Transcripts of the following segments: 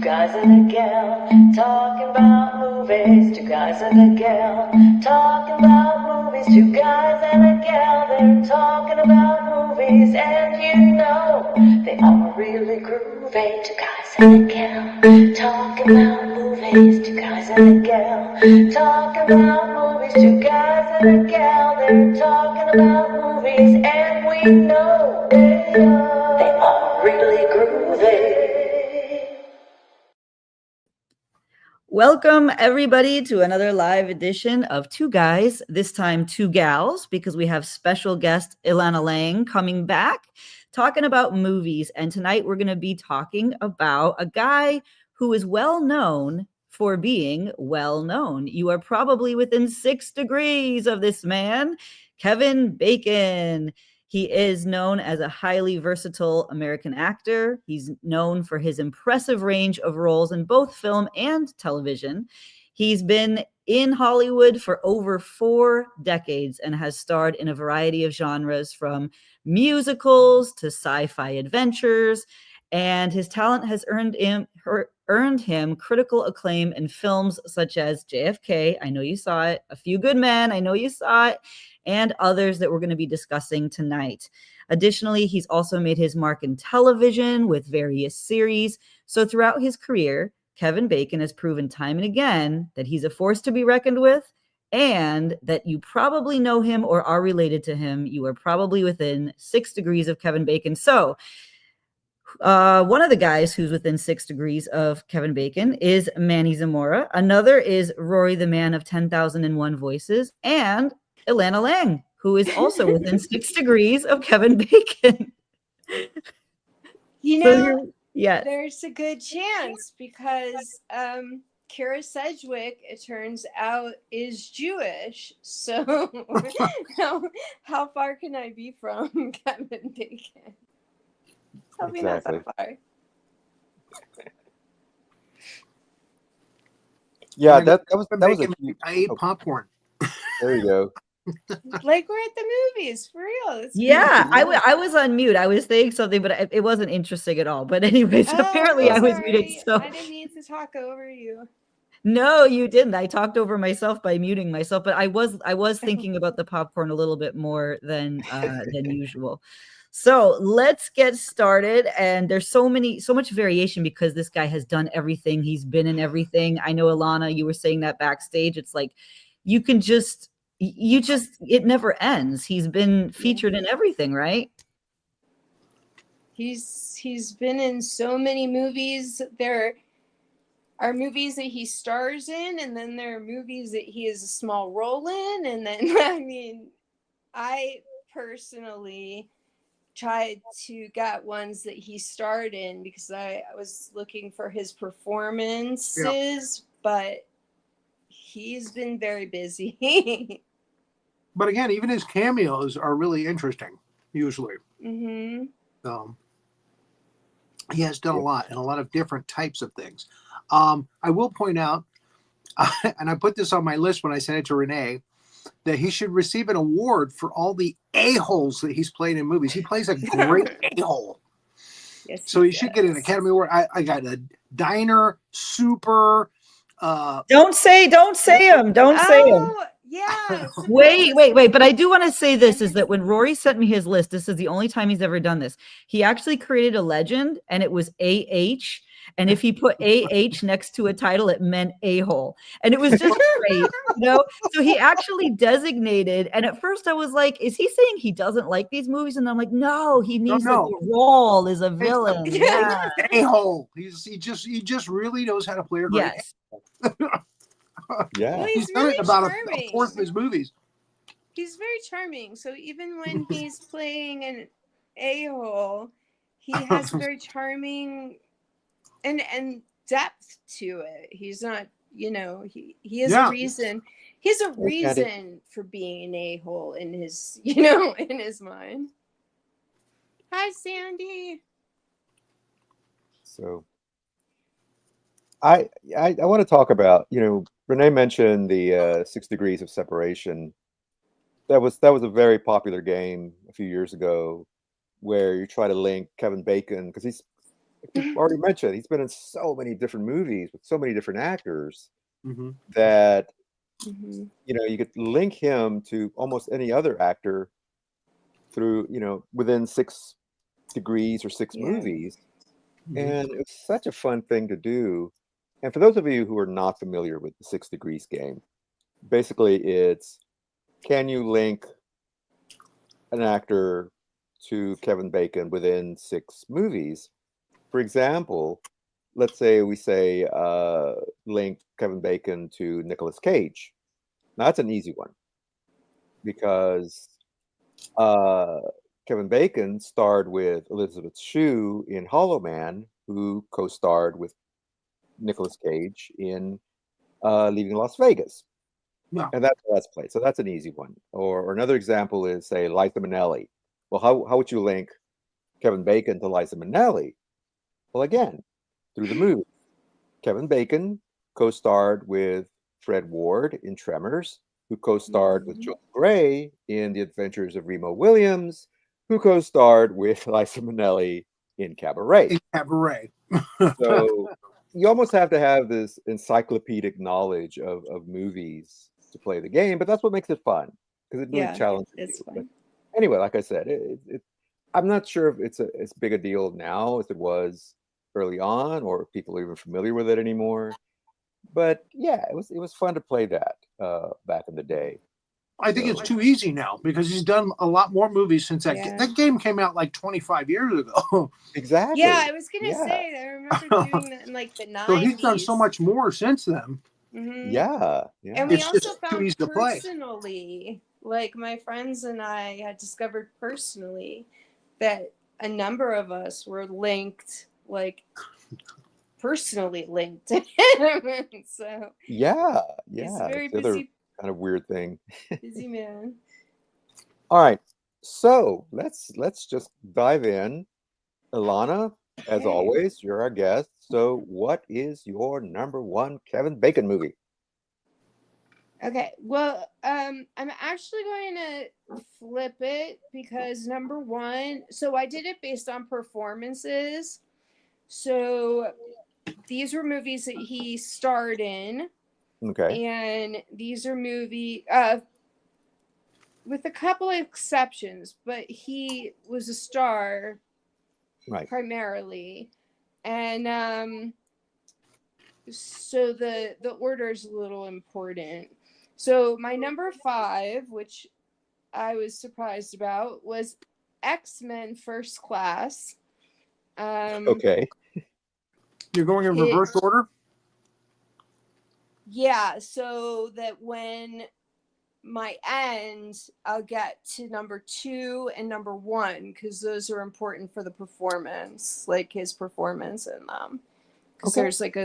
guys and a gal talking about movies. Two guys and a gal talking about movies. Two guys and a gal, they're talking about movies, and you know they are really groovy. Two guys and a gal talking about movies. Two guys and a gal talking about movies. Two guys and a gal, they're talking about movies, and we know they are really groovy. Welcome, everybody, to another live edition of Two Guys, this time Two Gals, because we have special guest Elana Lange coming back, talking about movies. And tonight we're going to be talking about a guy who is well known for being well known. You are probably within 6 degrees of this man, Kevin Bacon. He is known as a highly versatile American actor. He's known for his impressive range of roles in both film and television. He's been in Hollywood for over 4 decades and has starred in a variety of genres, from musicals to sci-fi adventures. And his talent has earned him critical acclaim in films such as JFK, I Know You Saw It, A Few Good Men, I Know You Saw It, and others that we're going to be discussing tonight. Additionally, he's also made his mark in television with various series. So throughout his career, Kevin Bacon has proven time and again that he's a force to be reckoned with, and that you probably know him or are related to him. You are probably within 6 degrees of Kevin Bacon. So one of the guys who's within 6 degrees of Kevin Bacon is Manny Zamora. Another is Rory, the man of 10,001 voices, and Elana Lange, who is also within 6 degrees of Kevin Bacon. You know, yeah, there's a good chance because Kara Sedgwick, it turns out, is Jewish. So how far can I be from Kevin Bacon? Probably not that far. Yeah, that was I ate popcorn. There you go. Like we're at the movies, for real. Yeah, I was on mute. I was saying something, but it wasn't interesting at all. But anyways, apparently I was muted. So I didn't mean to talk over you. No, you didn't. I talked over myself by muting myself, but I was thinking about the popcorn a little bit more than usual. So let's get started. And there's so much variation because this guy has done everything. He's been in everything. I know, Elana, you were saying that backstage. It's like it never ends. He's been featured in everything, right? He's been in so many movies. There are movies that he stars in, and then there are movies that he has a small role in. And then, I personally tried to get ones that he starred in because I was looking for his performances, but he's been very busy. But again, even his cameos are really interesting, usually. Mm-hmm. He has done a lot and a lot of different types of things. I will point out, and I put this on my list when I sent it to Renee, that he should receive an award for all the a-holes that he's played in movies. He plays a great a-hole. Yes, so he should get an Academy Award. I got a diner, super. Don't say him. Don't say him. Yeah. Wait. But I do want to say this is that when Rory sent me his list, this is the only time he's ever done this. He actually created a legend, and it was AH. And if he put AH next to a title, it meant a-hole. And it was just great, So he actually designated. And at first I was like, is he saying he doesn't like these movies? And I'm like, no, he means that the role is a villain. Yeah. A-hole. He just really knows how to play a great a-hole. Yeah. Well, he's really done it about charming. a fourth of his movies. He's very charming. So even when he's playing an a-hole, he has very charming and depth to it. He's not, he has a reason. He has a reason for being an a-hole in his, in his mind. Hi, Sandy. So I want to talk about, Renee mentioned the 6 degrees of separation. That was a very popular game a few years ago where you try to link Kevin Bacon, because like you already mentioned, he's been in so many different movies with so many different actors Mhm. that Mhm. you could link him to almost any other actor through within 6 degrees or six Yeah. movies, Mhm. and it's such a fun thing to do. And for those of you who are not familiar with the 6 degrees game, basically it's, can you link an actor to Kevin Bacon within 6 movies? For example, let's say we say link Kevin Bacon to Nicolas Cage. Now that's an easy one because uh, Kevin Bacon starred with Elizabeth Shue in Hollow Man, who co-starred with Nicolas Cage in Leaving Las Vegas, Yeah. and that's Let's Play. So that's an easy one. Or another example is, say, Liza Minnelli. Well, how would you link Kevin Bacon to Liza Minnelli? Well, again, through the movie. Kevin Bacon co-starred with Fred Ward in Tremors, who co-starred with Mhm. Joel Grey in The Adventures of Remo Williams, who co-starred with Liza Minnelli in Cabaret. In Cabaret. So you almost have to have this encyclopedic knowledge of movies to play the game, but that's what makes it fun because it really Yeah, challenges it's you. But fun. anyway, like I said, I'm not sure if it's as big a deal now as it was early on, or if people are even familiar with it anymore. But yeah, it was fun to play that back in the day. I think it's So too easy now because he's done a lot more movies since Yeah. that game came out like 25 years ago. Yeah, exactly, I was gonna yeah, say I remember doing that in like the So he's done so 90s. much more since then. Hmm. yeah, And yeah. we It's also just too found easy to play. personally, like my friends and I had discovered personally that a number of us were linked, like personally linked to him. So Yeah, he's a yeah. very It's the other busy, kind of weird thing. busy man. All right, so let's just dive in. Ilana, as Okay. always, you're our guest. So, what is your number one Kevin Bacon movie? Okay. Well, I'm actually going to flip it because number one, so I did it based on performances. So these were movies that he starred in, Okay, and these are with a couple of exceptions, but he was a star right. primarily, and so the order is a little important. So my number five, which I was surprised about, was X-Men First Class. Um, Okay, You're going in it reverse order? Yeah, so that when my end, I'll get to number two and number one because those are important for the performance, like his performance in them. Because okay. there's like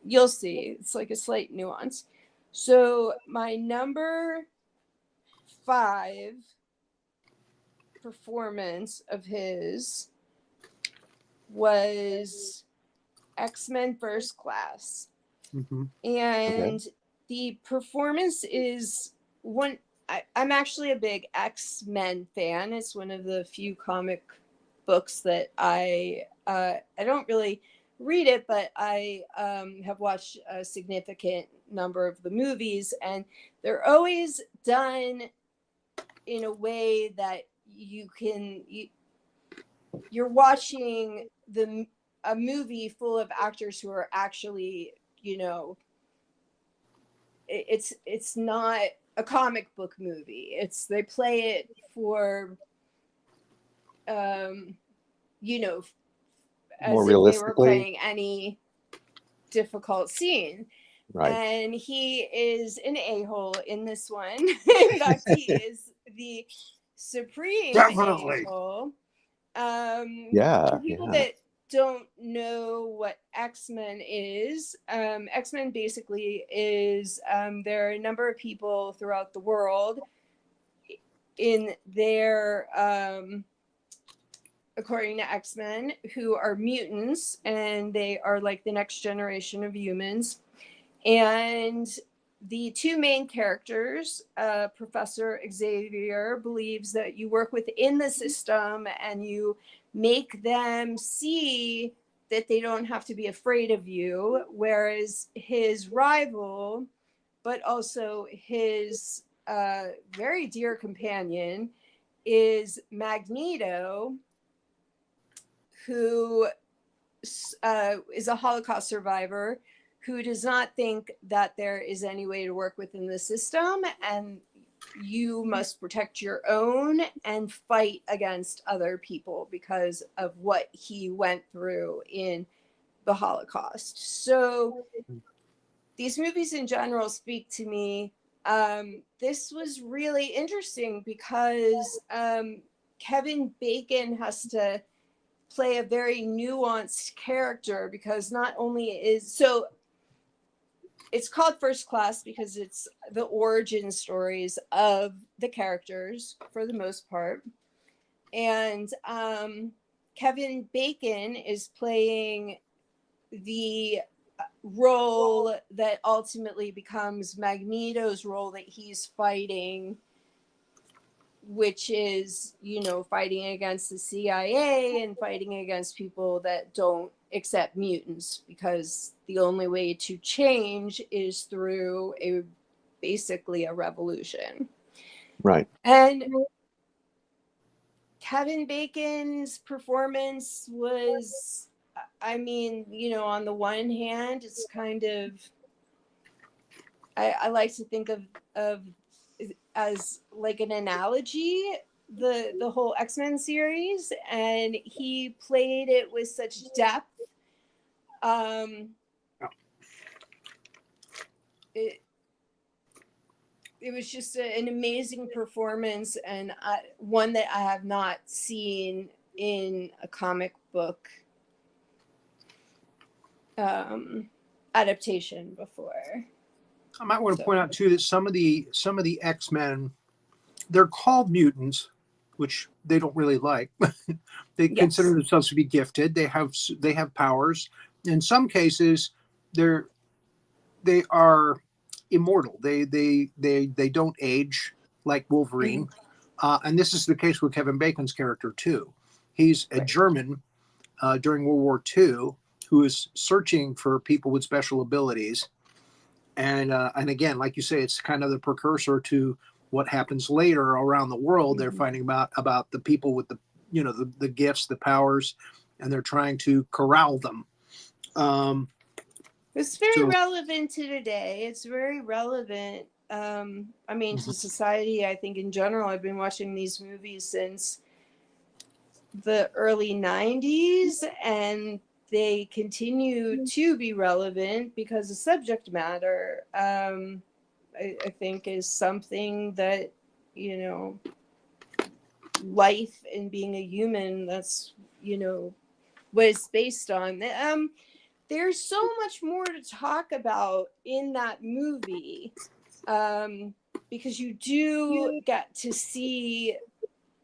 you'll see, it's like a slight nuance. So my number five performance of his was X-Men First Class. Mm-hmm. Okay. And the performance is one. I'm actually a big X-Men fan. It's one of the few comic books that I don't really read it, but I have watched a significant number of the movies, and they're always done in a way that you're watching a movie full of actors who are actually, it's not a comic book movie. It's they play it for um you know More as if they were realistically, playing any difficult scene. right. And he is an a-hole in this one. In fact, he is the supreme Definitely. a-hole. Yeah, For people yeah. that don't know what X-Men is, X-Men basically is there are a number of people throughout the world in their according to X-Men who are mutants, and they are like the next generation of humans. And the two main characters, Professor Xavier, believes that you work within the system and you make them see that they don't have to be afraid of you, whereas his rival, but also his very dear companion, is Magneto, who is a Holocaust survivor who does not think that there is any way to work within the system, and you must protect your own and fight against other people because of what he went through in the Holocaust. So these movies in general speak to me. This was really interesting because Kevin Bacon has to play a very nuanced character, because not only is, so it's called First Class because it's the origin stories of the characters for the most part. And Kevin Bacon is playing the role that ultimately becomes Magneto's role that he's fighting, which is, you know, fighting against the CIA and fighting against people that don't accept mutants, because the only way to change is through basically a revolution. Right. And Kevin Bacon's performance was, I mean, you know, on the one hand, it's kind of, I like to think of as like an analogy, the whole X-Men series, and he played it with such depth. It was just an amazing performance, and one that I have not seen in a comic book adaptation before. I might want to point out too that some of the X-Men, they're called mutants, which they don't really like. They consider themselves to be gifted. They have powers. In some cases, they are immortal. They don't age like Wolverine. And this is the case with Kevin Bacon's character too. He's a German during World War II who is searching for people with special abilities. And again, like you say, it's kind of the precursor to what happens later around the world. They're finding about the people with the, you know, the gifts, the powers, and they're trying to corral them. It's very relevant to today. It's very relevant. I mean, to society, I think in general. I've been watching these movies since the early 90s, and they continue to be relevant because the subject matter, I think, is something that, you know, life and being a human, that's, you know, what it's based on. There's so much more to talk about in that movie, because you do get to see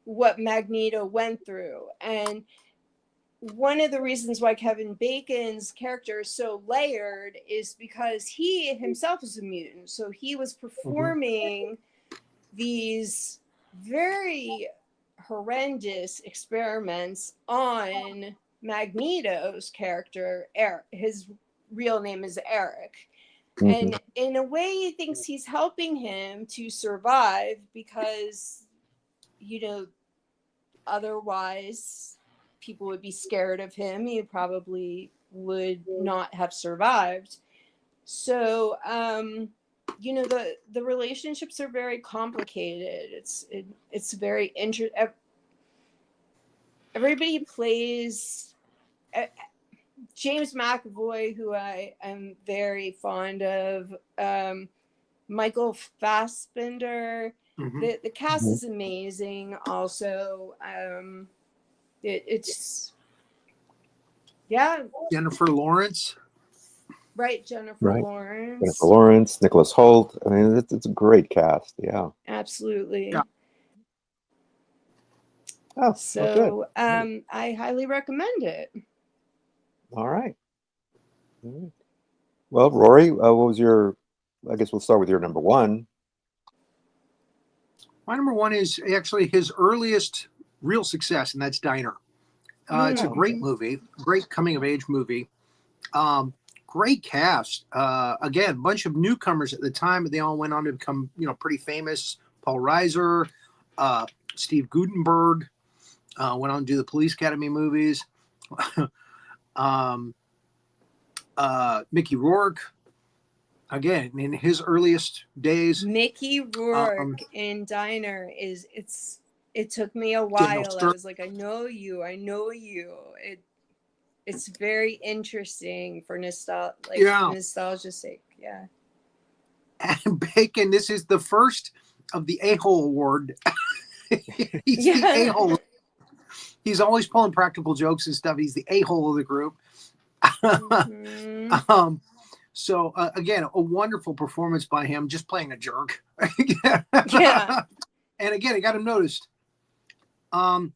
what Magneto went through. And one of the reasons why Kevin Bacon's character is so layered is because he himself is a mutant. So he was performing these very horrendous experiments on Magneto's character, Eric. His real name is Eric. And in a way, he thinks he's helping him to survive because, you know, otherwise people would be scared of him. He probably would not have survived. So, you know, the relationships are very complicated. It's very interesting. Everybody plays. James McAvoy, who I am very fond of, Michael Fassbender. The cast is amazing. Also, it's Jennifer Lawrence. Right, Jennifer Lawrence. Jennifer Lawrence, Nicholas Hoult. I mean, it's a great cast. Yeah. Absolutely. Yeah. Oh, so good. I highly recommend it. All right. Well, Rory, what was your? I guess we'll start with your number one. My number one is actually his earliest real success, and that's Diner. It's a great movie, great coming of age movie. Great cast. Again, a bunch of newcomers at the time, but they all went on to become, pretty famous. Paul Reiser, Steve Guttenberg, went on to do the Police Academy movies. Mickey Rourke, again, in his earliest days. Mickey Rourke in Diner it took me a while. I was like, I know you. It's very interesting for nostalgia's sake. Yeah. And Bacon, this is the first of the A-hole award. He's the A-hole. He's always pulling practical jokes and stuff. He's the A-hole of the group. Mm-hmm. So again, a wonderful performance by him, just playing a jerk. Yeah. And again, it got him noticed. I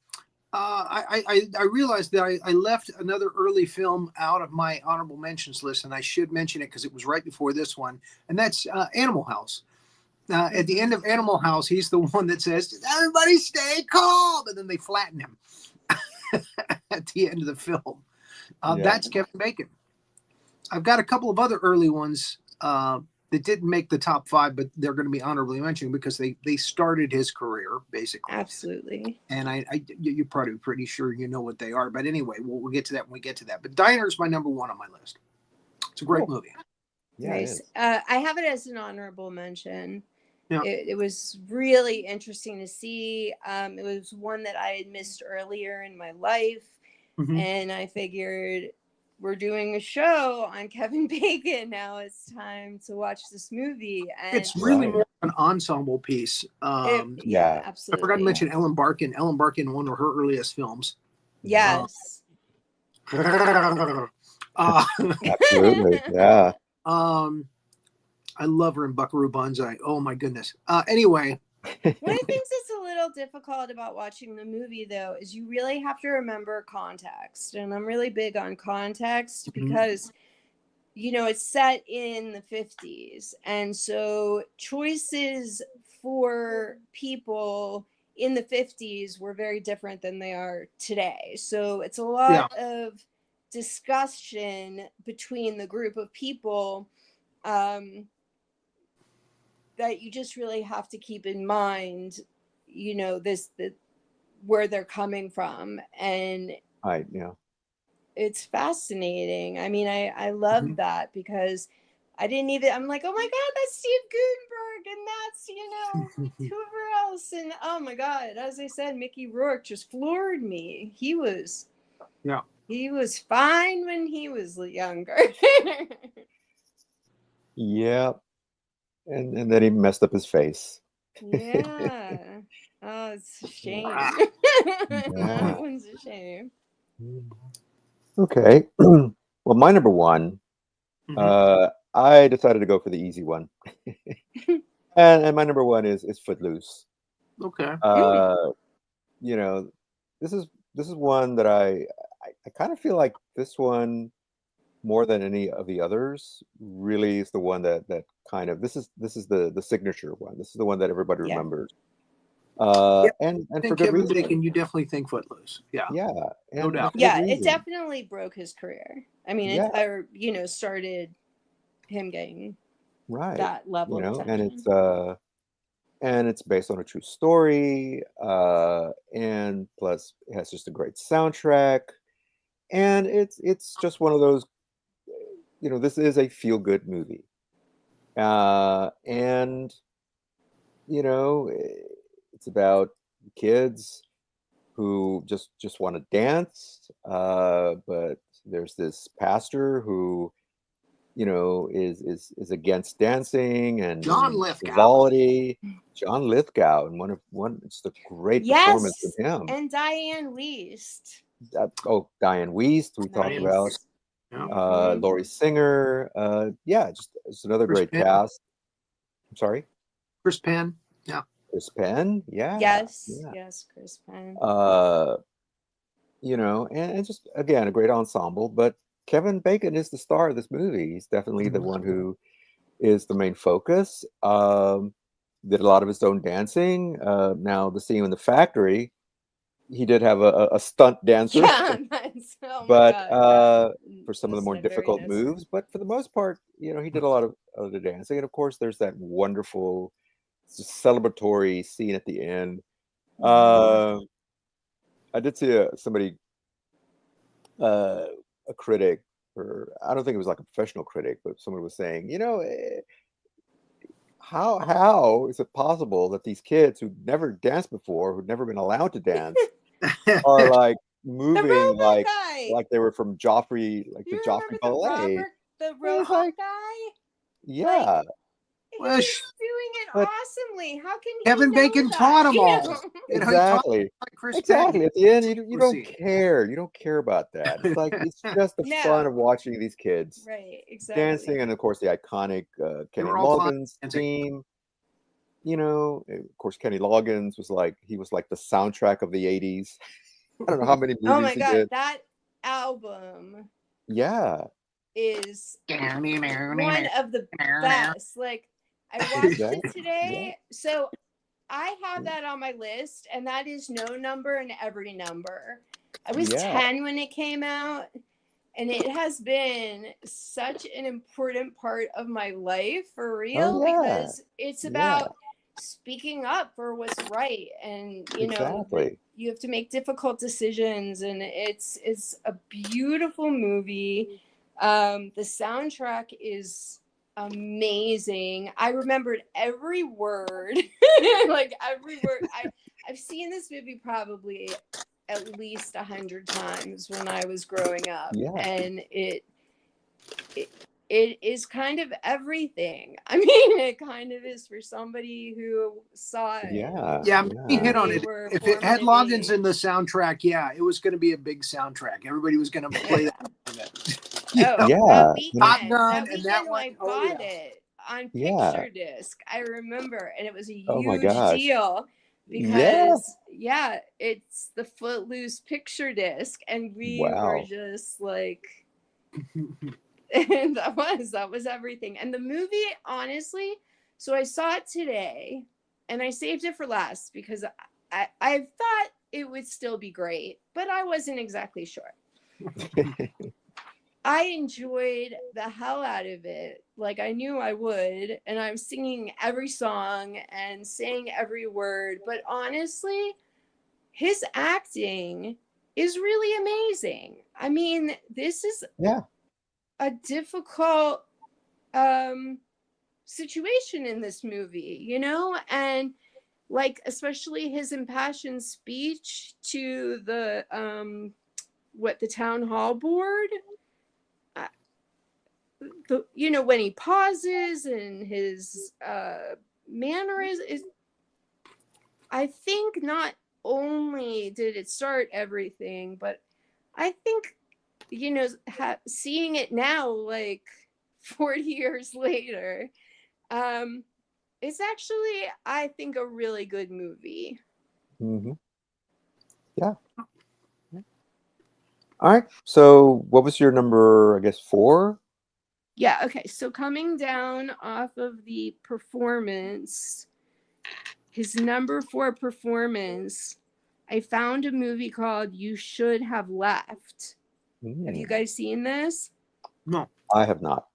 realized that I left another early film out of my honorable mentions list, and I should mention it because it was right before this one, and that's Animal House. At the end of Animal House, he's the one that says, "Everybody stay calm," and then they flatten him at the end of the film. That's Kevin Bacon. I've got a couple of other early ones that didn't make the top 5, but they're going to be honorably mentioned because they started his career, basically. Absolutely. And you're probably pretty sure you know what they are. But anyway, we'll get to that when we get to that. But Diner is my number 1 on my list. It's a great movie. Yeah, nice. I have it as an honorable mention. Yeah. It was really interesting to see. It was one that I had missed earlier in my life. Mm-hmm. And I figured, we're doing a show on Kevin Bacon. Now it's time to watch this movie. And it's really more an ensemble piece. Absolutely. I forgot to mention Ellen Barkin. Ellen Barkin, one of her earliest films. Yes. Absolutely. Yeah. I love her in Buckaroo Banzai. Oh my goodness. Anyway. One of the things that's a little difficult about watching the movie, though, is you really have to remember context. And I'm really big on context because, it's set in the 50s. And so choices for people in the 50s were very different than they are today. So it's a lot of discussion between the group of people that you just really have to keep in mind, where they're coming from. And it's fascinating. I mean, I love that because I'm like, oh my God, that's Steve Guttenberg. And that's, whoever else. And oh my God, as I said, Mickey Rourke just floored me. He was fine when he was younger. Yeah. And then he messed up his face. Yeah. Oh, it's a shame. That one's a shame. Okay. Well, my number 1, I decided to go for the easy one. and my number 1 is Footloose. Okay. This is one that I kind of feel like this one, more than any of the others, really is the one that kind of this is the signature one. This is the one that everybody remembers. And for good reason. Bacon, you definitely think Footloose. Yeah. Yeah. No doubt. Yeah, it definitely broke his career. I mean, started him getting that level of attention. And it's based on a true story. And plus it has just a great soundtrack. And it's just one of those, this is a feel-good movie. And it's about kids who just want to dance, but there's this pastor who is against dancing, and John Lithgow. frivolity. John Lithgow, and it's the great performance of him. And Diane Wiest. Diane Wiest, we talked about. Laurie Singer. It's another great cast. I'm sorry? Chris Penn. Yeah. Chris Penn. Yeah. Yes, Chris Penn. And just, again, a great ensemble. But Kevin Bacon is the star of this movie. He's definitely the one who is the main focus. Did a lot of his own dancing. Now, the scene in the factory, he did have a stunt dancer, Yeah, that's, oh my but God, that for some of the was more very difficult nice. moves. But for the most part, he did a lot of the dancing, and of course, there's that wonderful celebratory scene at the end. Uh, I did see somebody, uh, a critic, or I don't think it was like a professional critic, but someone was saying, how is it possible that these kids who never danced before, who've never been allowed to dance, are like The moving robot like guy. they were from Joffrey, like the You Joffrey remember ballet. the And it's robot like, guy? Like, yeah, he Well, was doing it but awesomely. How can he Kevin know Bacon that? taught them all. He taught exactly. like Chris Penn. Exactly. At the end, you don't Proceed. care. You don't care about that. It's like it's just the fun of No. watching these kids Right, dancing, exactly. and of course the iconic They Kenny were all fun Loggins dancing. theme. Of course, Kenny Loggins was like the soundtrack of the '80s. I don't know how many Oh movies my he God, did. that album Yeah, is one of the best. Like, I watched it exactly. Yeah, today. So I have that on my list, and that is no number and every number. I was yeah. 10 when it came out, and it has been such an important part of my life for real, Oh yeah, because it's yeah. about speaking up for what's right, and that Exactly. you have to make difficult decisions, and it's a beautiful movie. The soundtrack is amazing. I remembered every word, like every word. I've seen this movie probably at least 100 times when I was growing up, Yeah, and it is kind of everything. I mean, it kind of is for somebody who saw it yeah, Yeah, he when hit yeah. on they it. were If it had formative Loggins in the age. soundtrack, yeah, it was going to be a big soundtrack. Everybody was going to play Yeah. that. Oh, Yeah, Top Gun that and that weekend one. I Oh bought yeah. it on yeah. picture disc. I remember, and it was a Oh my huge gosh. deal Yeah. because it's the Footloose picture disc, and we were Wow. just like, and that was everything. And the movie, honestly, so I saw it today, and I saved it for last because I thought it would still be great, but I wasn't exactly sure. I enjoyed the hell out of it, like I knew I would, and I'm singing every song and saying every word. But honestly, his acting is really amazing. I mean, this is Yeah. a difficult situation in this movie, and like especially his impassioned speech to the town hall board. When he pauses and his manner is I think not only did it start everything, but I think seeing it now, like 40 years later, it's actually, I think, a really good movie. Hmm. Yeah. All right. So, what was your number? I guess 4. Yeah, okay, so coming down off of the performance, his number 4 performance, I found a movie called You Should Have Left. Have you guys seen this? No. I have not.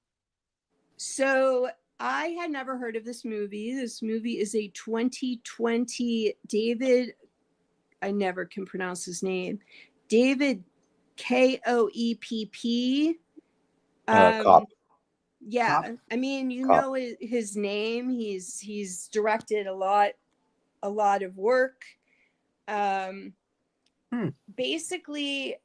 So I had never heard of this movie. This movie is a 2020 David, I never can pronounce his name, David Koepp. Cop. Yeah, Cop? I mean, Cop. his name. He's directed a lot of work. Basically,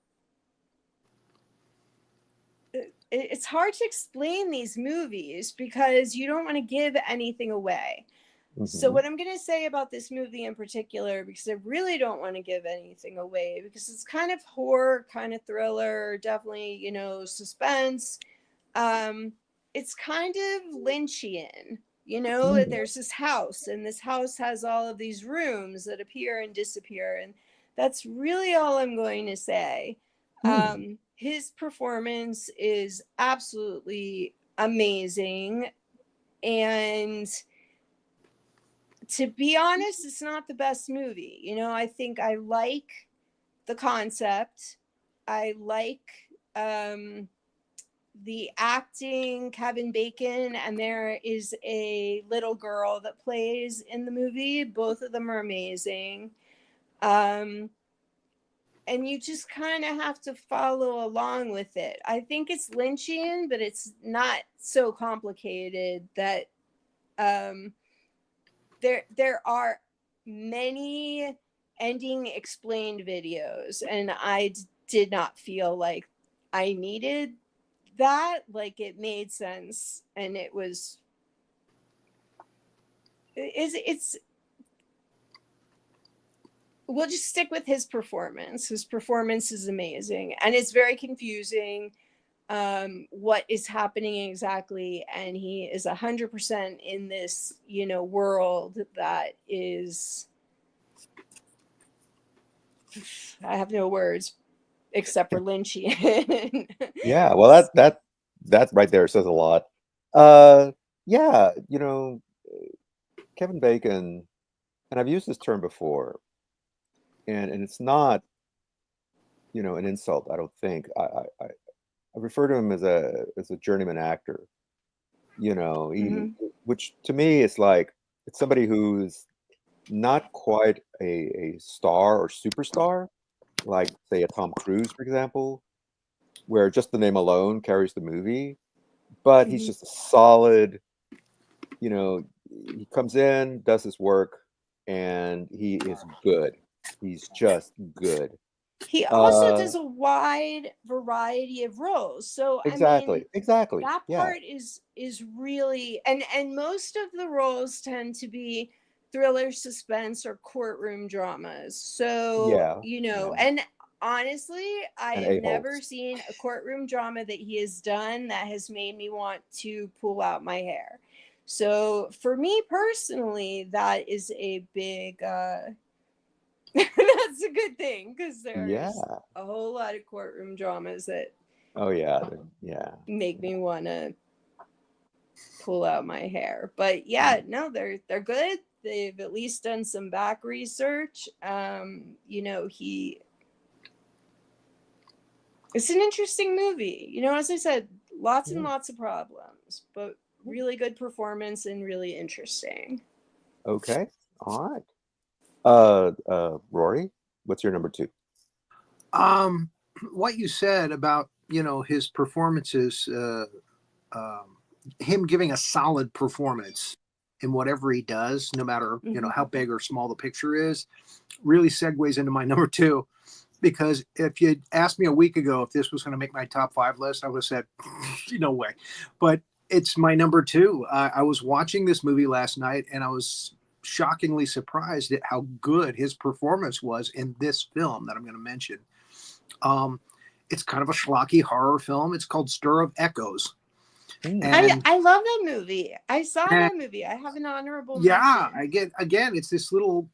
it's hard to explain these movies because you don't want to give anything away. So Hmm. what I'm going to say about this movie in particular, because I really don't want to give anything away, because it's kind of horror, kind of thriller, definitely, suspense. It's kind of Lynchian. There's this house, and this house has all of these rooms that appear and disappear, and that's really all I'm going to say. His performance is absolutely amazing, and to be honest, it's not the best movie. I think I like the concept. I like the acting, Kevin Bacon, and there is a little girl that plays in the movie. Both of them are amazing. And you just kind of have to follow along with it. I think it's Lynchian, but it's not so complicated that there are many ending explained videos, and I did not feel like I needed that. Like, it made sense, and it's we'll just stick with his performance. His performance is amazing, and it's very confusing what is happening exactly, and he is 100% in this, world that is, I have no words except for Lynchian. Yeah, well, that right there says a lot. Yeah, Kevin Bacon, and I've used this term before, and it's not, an insult. I don't think. I refer to him as a journeyman actor. Which to me is like it's somebody who's not quite a star or superstar, like say a Tom Cruise, for example, where just the name alone carries the movie, but he's just a solid, he comes in, does his work, and he is good. He's just good. He also does a wide variety of roles. So exactly. That Yeah. part is really, and most of the roles tend to be thriller, suspense, or courtroom dramas. So, and honestly, I And have a-holes. never seen a courtroom drama that he has done that has made me want to pull out my hair. So for me personally, that is a big that's a good thing, because there's a whole lot of courtroom dramas that make me want to pull out my hair. But no, they're good. They've at least done some back research. It's an interesting movie. As I said, lots and lots of problems, but really good performance and really interesting. Okay. All right. Rory, what's your number 2? What you said about his performances, him giving a solid performance in whatever he does, no matter how big or small the picture is, really segues into my number 2. Because if you'd asked me a week ago if this was going to make my top 5 list, I would have said, no way. But it's my number 2. I was watching this movie last night, and I was shockingly surprised at how good his performance was in this film that I'm going to mention. It's kind of a schlocky horror film. It's called Stir of Echoes. And I love that movie. I saw that movie. I have an honorable mention. Again, it's this little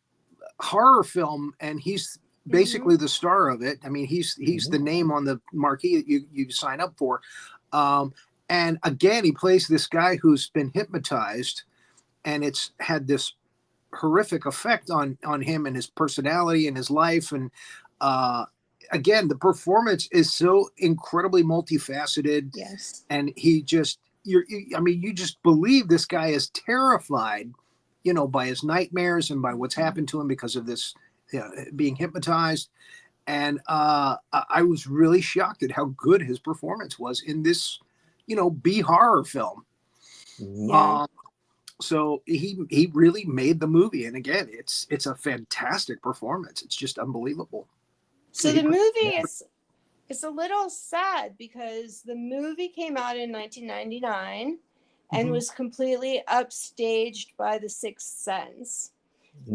horror film, and he's basically the star of it. I mean, he's the name on the marquee that you sign up for. And again, he plays this guy who's been hypnotized, and it's had this horrific effect on him and his personality and his life. And again, the performance is so incredibly multifaceted. Yes. And he just, you just believe this guy is terrified, by his nightmares and by what's happened to him because of this being hypnotized. And I was really shocked at how good his performance was in this, B horror film. Yeah. So he really made the movie, and again, it's a fantastic performance. It's just unbelievable. So the movie it's a little sad because the movie came out in 1999 and was completely upstaged by The Sixth Sense.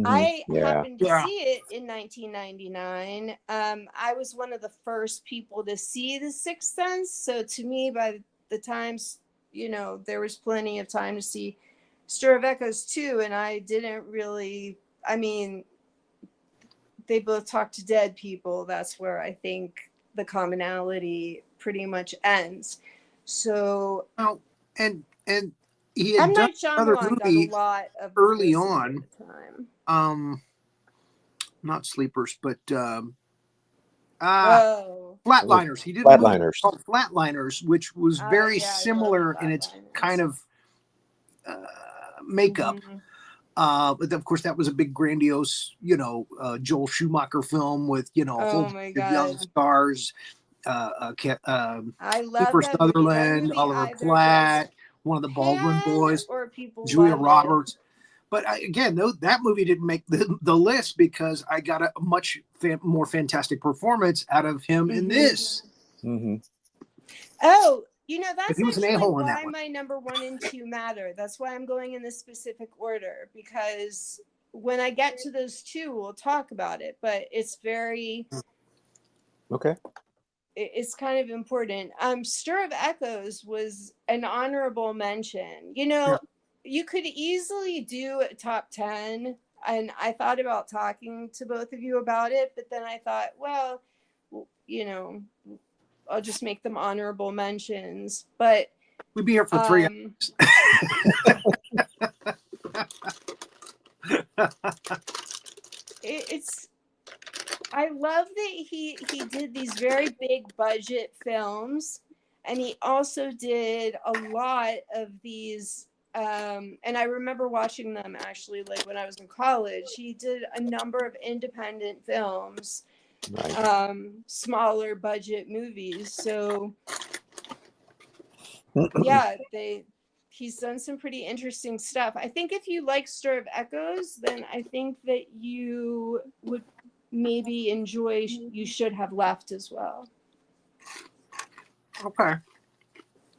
I happened to see it in 1999. I was one of the first people to see The Sixth Sense, so to me, by the times, there was plenty of time to see Stir of Echoes too, and I didn't really, they both talk to dead people. That's where I think the commonality pretty much ends. So, and he had done another movie a lot of early on. Time. Not Sleepers, but Oh. Flatliners. He did a movie Flatliners. called Flatliners, which was very Yeah, I love similar in its kind Flatliners. of makeup. Mhm. But of course, that was a big, grandiose, Joel Schumacher film with, a whole Oh bunch my of young God. stars. I love Kiefer that movie. That Sutherland, movie Oliver either gets Platt, one of the Baldwin panned boys, or people Julia love it. Roberts. But again, that movie didn't make the list because I got a much more fantastic performance out of him in this. Mm-hmm. Oh, But that's he was an actually a-hole in that why one. my number 1 and 2 matter. That's why I'm going in this specific order, because when I get to those two, we'll talk about it. But it's very, Okay. it's kind of important. Stir of Echoes was an honorable mention. Yeah. You could easily do a top 10, and I thought about talking to both of you about it, but then I thought, well, I'll just make them honorable mentions. But We'd be here for 3 hours. I love that he did these very big budget films, and he also did a lot of these. And I remember watching them actually, like when I was in college. He did a number of independent films, Right. smaller budget movies. So yeah, he's done some pretty interesting stuff. I think if you like Stir of Echoes, then I think that you would maybe enjoy You Should Have Left as well. Okay.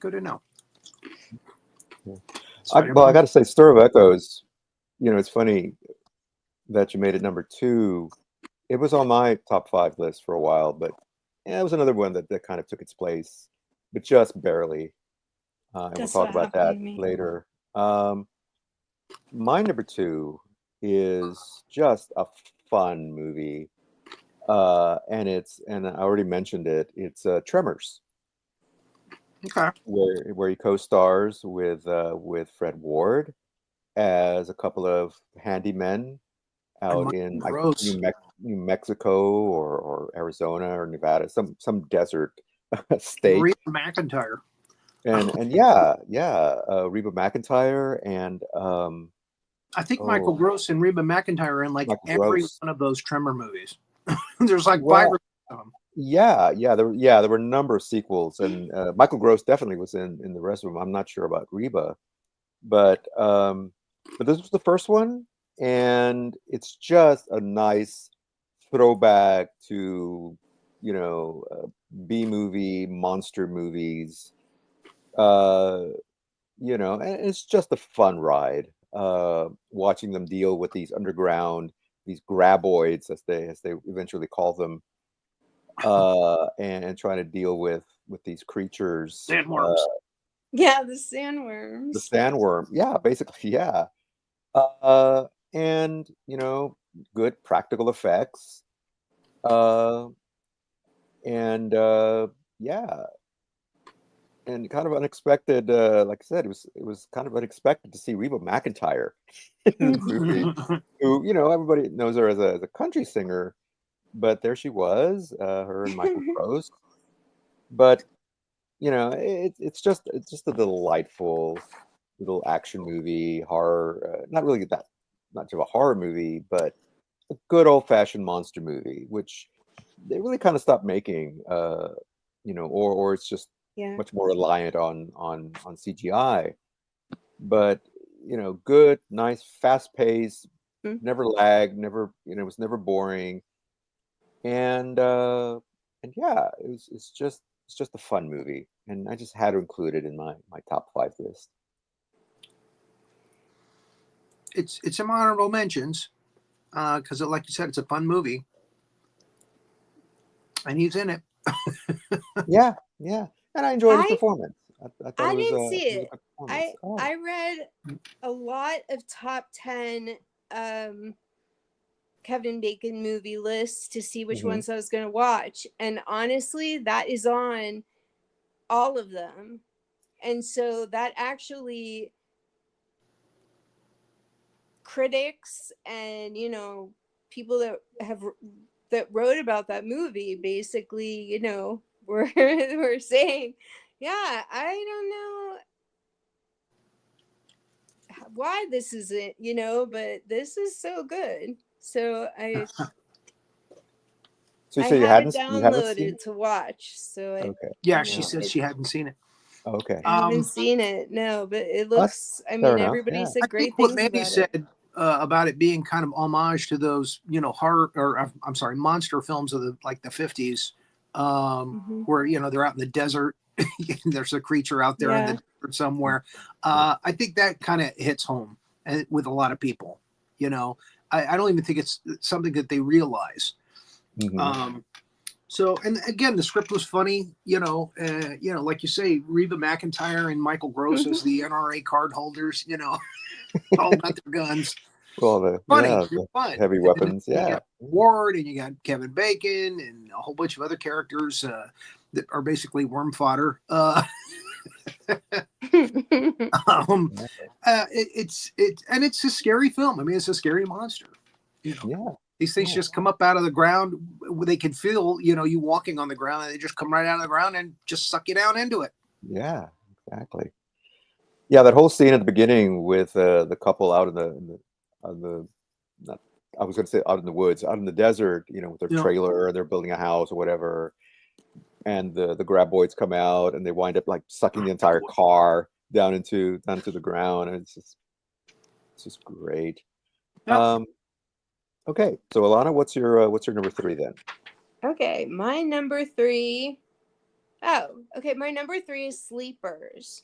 Good to know. I got to say, Stir of Echoes, it's funny that you made it number 2. It was on my top 5 list for a while, but it was another one that kind of took its place, but just barely. And we'll talk about that later. My number 2 is just a fun movie. And I already mentioned it. It's Tremors. Okay. Where he co-stars with Fred Ward as a couple of handymen out in like New Mexico or Arizona or Nevada, some desert state. Reba McEntire. And Reba McEntire and I think Michael Gross and Reba McEntire are in like every one of those Tremor movies. There's like 5 or 6 of them. Yeah, there were a number of sequels, and Michael Gross definitely was in the rest of them. I'm not sure about Reba, but this was the first one, and it's just a nice throwback to B movie monster movies. And it's just a fun ride. Watching them deal with these graboids, as they eventually call them. And trying to deal with these creatures. Sandworms. Yeah, the sandworms. The sandworm. Yeah, basically, yeah. And good practical effects. And and kind of unexpected. Like I said, it was kind of unexpected to see Reba McEntire in this movie, who everybody knows her as a country singer. But there she was, her and Michael Gross. But it's just a delightful little action movie, horror. Not really that much of a horror movie, but a good old fashioned monster movie, which they really kind of stopped making. Or it's just much more reliant on CGI. But good, nice, fast paced, never lagged, never it was never boring. And yeah, it's just a fun movie, and I just had to include it in my top 5 list. It's some honorable mentions because, like you said, it's a fun movie, and he's in it. yeah, and I enjoyed his performance. I didn't see it. I read a lot of top 10 Kevin Bacon movie lists to see which ones I was going to watch. And honestly, that is on all of them. And so that actually critics and, people that that wrote about that movie basically, you know, were saying, yeah, I don't know why this isn't, you know, but this is so good. So So I you say have it you haven't seen downloaded to watch. So Okay. Yeah, you she know, says she hadn't seen it. Okay. I haven't Um, seen it, no, but it That's looks. I fair mean, enough. everybody Yeah. said I great think what things Mandy about it. said about it being kind of homage to those, you know, horror or I'm sorry, monster films of the 50s, Mhm. where you know they're out in the desert. And there's a creature out there in the Yeah. desert somewhere. Yeah. I think that kind of hits home with a lot of people. You know, I don't even think it's something that they realize. Mhm. So, and again, the script was funny. You know, like you say, Reba McEntire and Michael Gross as the NRA card holders. You know, all about their guns. Well, Funny, the fun. heavy And then weapons. you Yeah. got Ward, and you got Kevin Bacon, and a whole bunch of other characters that are basically worm fodder. Um, Yeah. it's a scary film. I mean, it's a scary monster. You know, Yeah. these things Yeah. just come up out of the ground. They can feel, you know, you walking on the ground, and they just come right out of the ground and just suck you down into it. Yeah. Exactly. Yeah, that whole scene at the beginning with the couple out on the not, I was going to say out in the woods, out in the desert, you know, with their You know, trailer, they're building a house or whatever, and the graboids come out and they wind up like sucking the entire car down into the ground, and it's just great. yeah. Okay, so Elana, what's your number 3 then? Okay, my number 3. Oh, okay. My number 3 is Sleepers.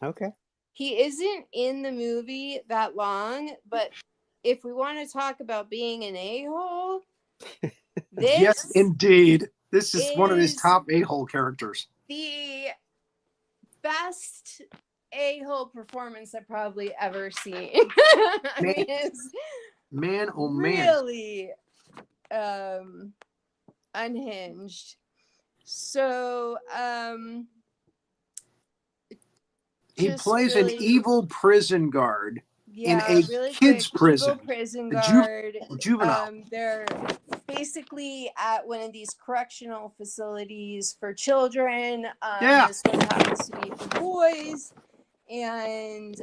Okay. He isn't in the movie that long, but if we want to talk about being an a-hole, Yes, this indeed. This is one of his is top a-hole characters. the best a-hole performance I've probably ever seen. I Man, mean, it's man, oh man. really unhinged. So He just plays an really, evil prison guard in yeah, a really kid's quick, evil prison. prison A guard. juvenile. They're basically at one of these correctional facilities for children. Yeah. This one happens to be for boys, and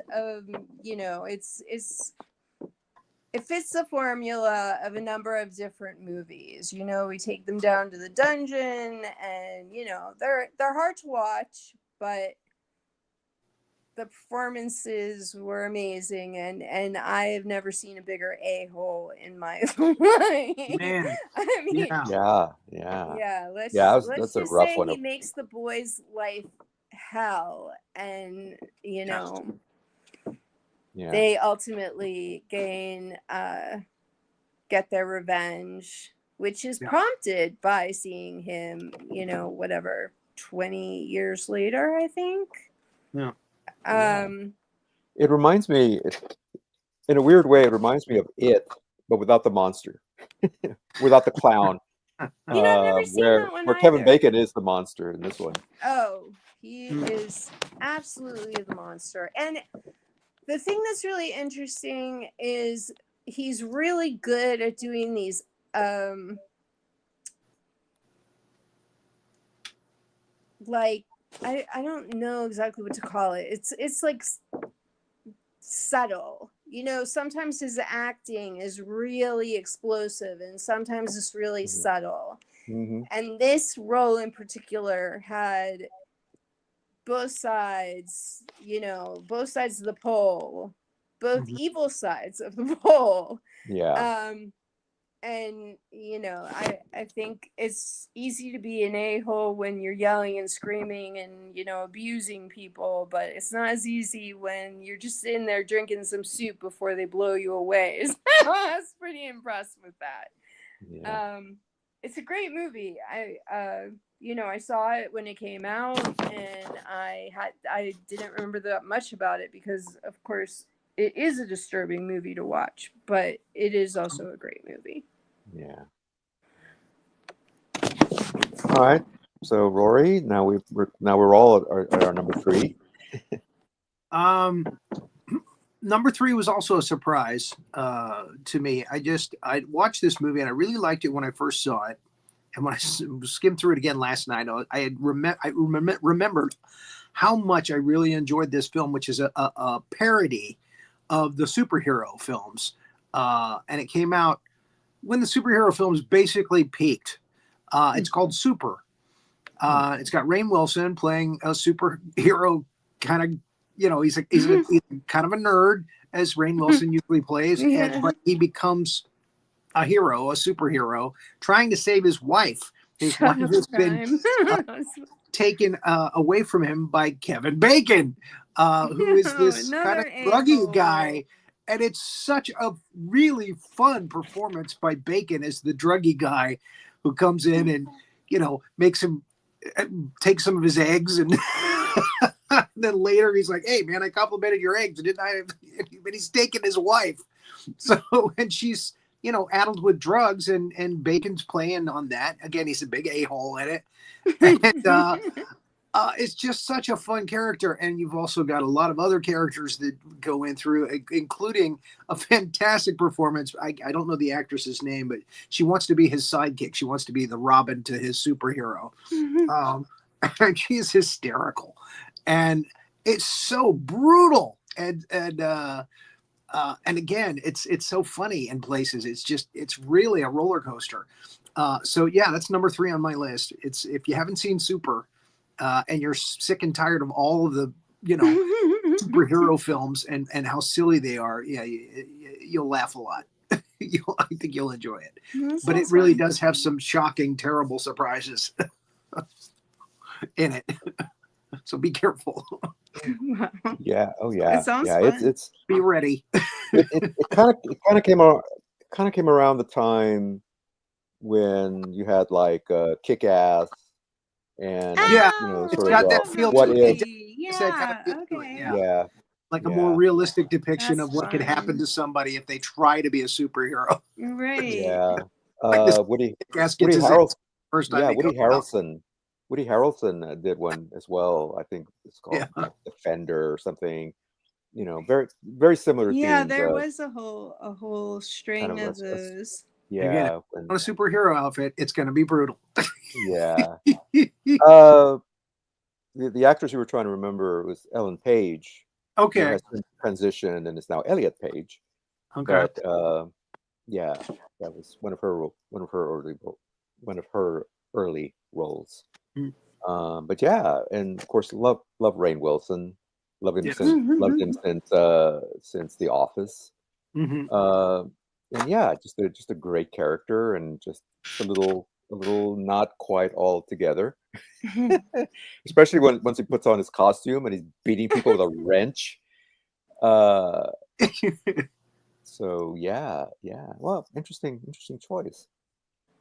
you know, it fits the formula of a number of different movies. You know, we take them down to the dungeon, and you know, they're hard to watch, but the performances were amazing, and I have never seen a bigger a-hole in my life. Man. I mean, Yeah. yeah, let's That's a just rough say one. he makes the boys' life hell, and you know, Yeah. they ultimately get their revenge, which is Yeah. prompted by seeing him, you know, whatever, 20 years later, I think. Yeah. It reminds me, in a weird way, it reminds me of It, but without the monster, without the clown. You know, I've never seen where that one where Kevin either. Bacon is the monster in this one. Oh, he is absolutely the monster. And the thing that's really interesting is he's really good at doing these like I don't know exactly what to call it. It's like subtle. You know, sometimes his acting is really explosive and sometimes it's really subtle. Mm-hmm. And this role in particular had both sides, you know, both sides of the pole, both evil sides of the pole. Yeah. And you know, I think it's easy to be an a-hole when you're yelling and screaming and, you know, abusing people, but it's not as easy when you're just sitting there drinking some soup before they blow you away. So I was pretty impressed with that. Yeah. It's a great movie. You know, I saw it when it came out, and I didn't remember that much about it because, of course, it is a disturbing movie to watch, but it is also a great movie. Yeah. All right. So Rory, now we're all at our number 3. Number 3 was also a surprise to me. I watched this movie and I really liked it when I first saw it. And when I skimmed through it again last night, I remembered how much I really enjoyed this film, which is a parody of the superhero films. And it came out when the superhero films basically peaked. It's called Super. It's got Rainn Wilson playing a superhero kind of, he's kind of a nerd, as Rainn Wilson usually plays, but he becomes a hero, a superhero, trying to save his wife. His wife has been taken away from him by Kevin Bacon, who is this kind of druggy guy. And it's such a really fun performance by Bacon as the druggy guy who comes in and, makes him take some of his eggs. And then later he's like, hey, man, I complimented your eggs, didn't I? But he's taken his wife. So, and she's, addled with drugs, and Bacon's playing on that. Again, he's a big a-hole in it. And it's just such a fun character. And you've also got a lot of other characters that go in through, including a fantastic performance. I don't know the actress's name, but she wants to be his sidekick. She wants to be the Robin to his superhero. And she's hysterical. And it's so brutal. And again, it's so funny in places. It's really a roller coaster. So yeah, that's number 3 on my list. It's, if you haven't seen Super, and you're sick and tired of all of the, superhero films and how silly they are, yeah, you'll laugh a lot. I think you'll enjoy it. But it really does have some shocking, terrible surprises in it. So be careful. Yeah. Oh yeah. It sounds Yeah. fun. It's Be ready. it kind of came around the time when you had like Kick-Ass and Yeah, sort it's of got that feel what to if. it. It's that kind of feel to it, yeah. Yeah. Like a more realistic depiction That's of what could happen fun. to somebody if they try to be a superhero. Right. Yeah. Like this Woody Kick-Ass gets his Harrelson. first time. Yeah, they go, Woody Harrelson did one as well. I think it's called like Defender or something. Very very similar Yeah, themes. there was a whole string kind of of those. yeah. on a superhero outfit, it's going to be brutal. Yeah. The actress you were trying to remember was Ellen Page. Okay. Who has transitioned and is now Elliot Page. Okay. But yeah, that was one of her early roles. But yeah, and of course, love Rainn Wilson. Love him since The Office. And yeah, just a great character, and just a little not quite all together. Especially once he puts on his costume and he's beating people with a wrench. So yeah. Well, interesting choice.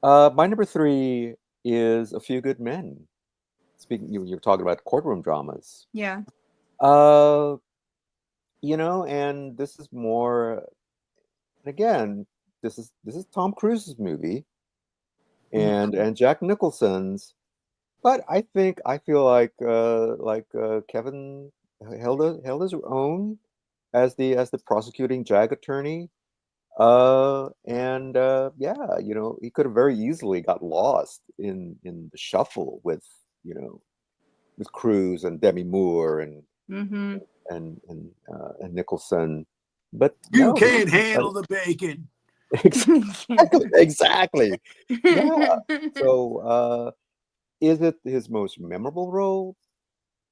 My number 3 is A Few Good Men. Speaking, you were talking about courtroom dramas. Yeah. And this is more. And again, this is Tom Cruise's movie, and Jack Nicholson's. But I feel like Kevin held his own as the prosecuting JAG attorney. Yeah, he could have very easily got lost in the shuffle with Cruise and Demi Moore and Nicholson. But you can't handle the bacon. Exactly. Yeah. So is it his most memorable role?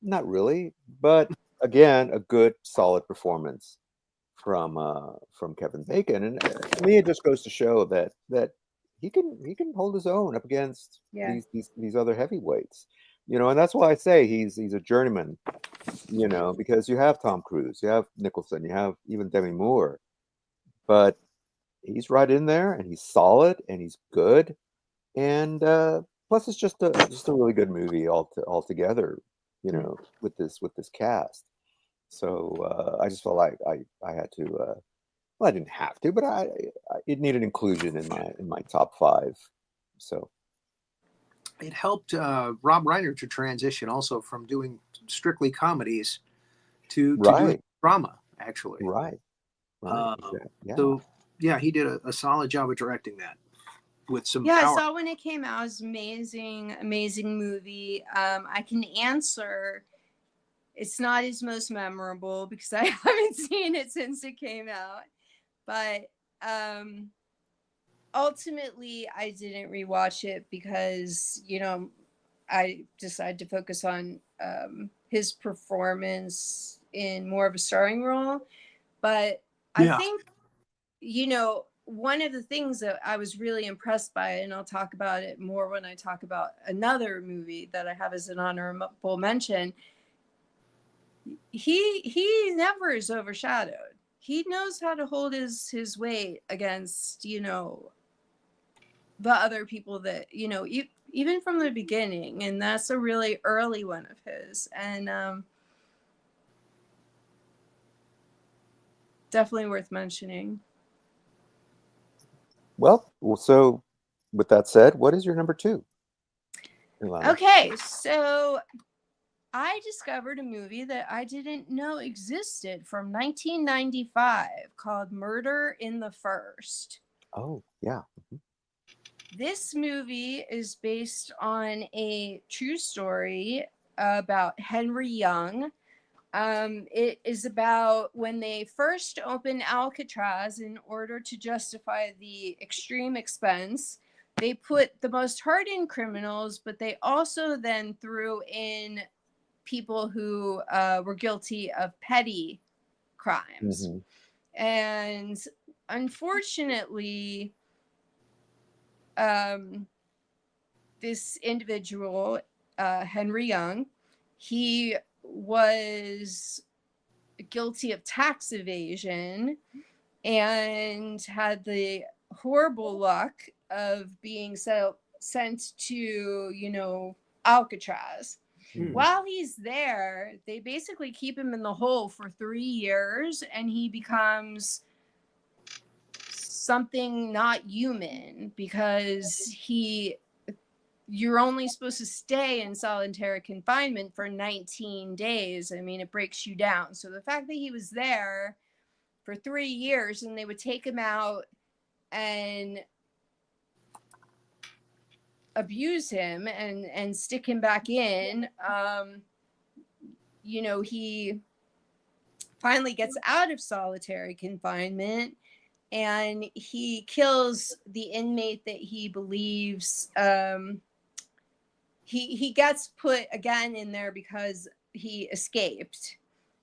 Not really, but again, a good solid performance from Kevin Bacon, and to me, it just goes to show that he can hold his own up against these other heavyweights, and that's why I say he's a journeyman, because you have Tom Cruise, you have Nicholson, you have even Demi Moore, but he's right in there, and he's solid, and he's good, and plus it's just a really good movie altogether, with this cast. So I just felt like I had to. Well, I didn't have to, but it needed inclusion in my top 5. So it helped Rob Reiner to transition also from doing strictly comedies to doing drama, actually. Right. Right. Um, Yeah. So yeah, he did a solid job of directing that with some Yeah, I power. saw when it came out. It was amazing, amazing movie. I can answer. It's not his most memorable because I haven't seen it since it came out. But ultimately, I didn't rewatch it because, I decided to focus on his performance in more of a starring role. But I Yeah. think, one of the things that I was really impressed by, and I'll talk about it more when I talk about another movie that I have as an honorable mention, he never is overshadowed. He knows how to hold his weight against, the other people that, even from the beginning. And that's a really early one of his. And definitely worth mentioning. Well, so with that said, what is your number 2? Ilana? Okay, so I discovered a movie that I didn't know existed from 1995 called Murder in the First. Oh, yeah. This movie is based on a true story about Henry Young. It is about when they first opened Alcatraz in order to justify the extreme expense. They put the most hardened criminals, but they also then threw in people who were guilty of petty crimes. Mm-hmm. And unfortunately, this individual, Henry Young, he was guilty of tax evasion and had the horrible luck of being sent to, Alcatraz. Hmm. While he's there, they basically keep him in the hole for 3 years and he becomes something not human because you're only supposed to stay in solitary confinement for 19 days. I mean, it breaks you down. So the fact that he was there for 3 years and they would take him out and abuse him and stick him back in, he finally gets out of solitary confinement and he kills the inmate that he believes he gets put again in there because he escaped.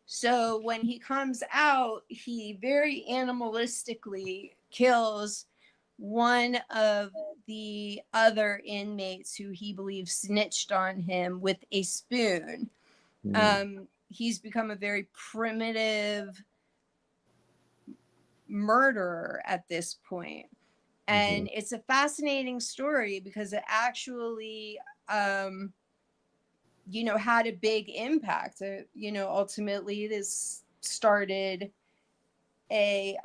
So when he comes out, he very animalistically kills one of the other inmates who he believes snitched on him with a spoon. He's become a very primitive murderer at this point. And it's a fascinating story because it actually had a big impact. Ultimately this started a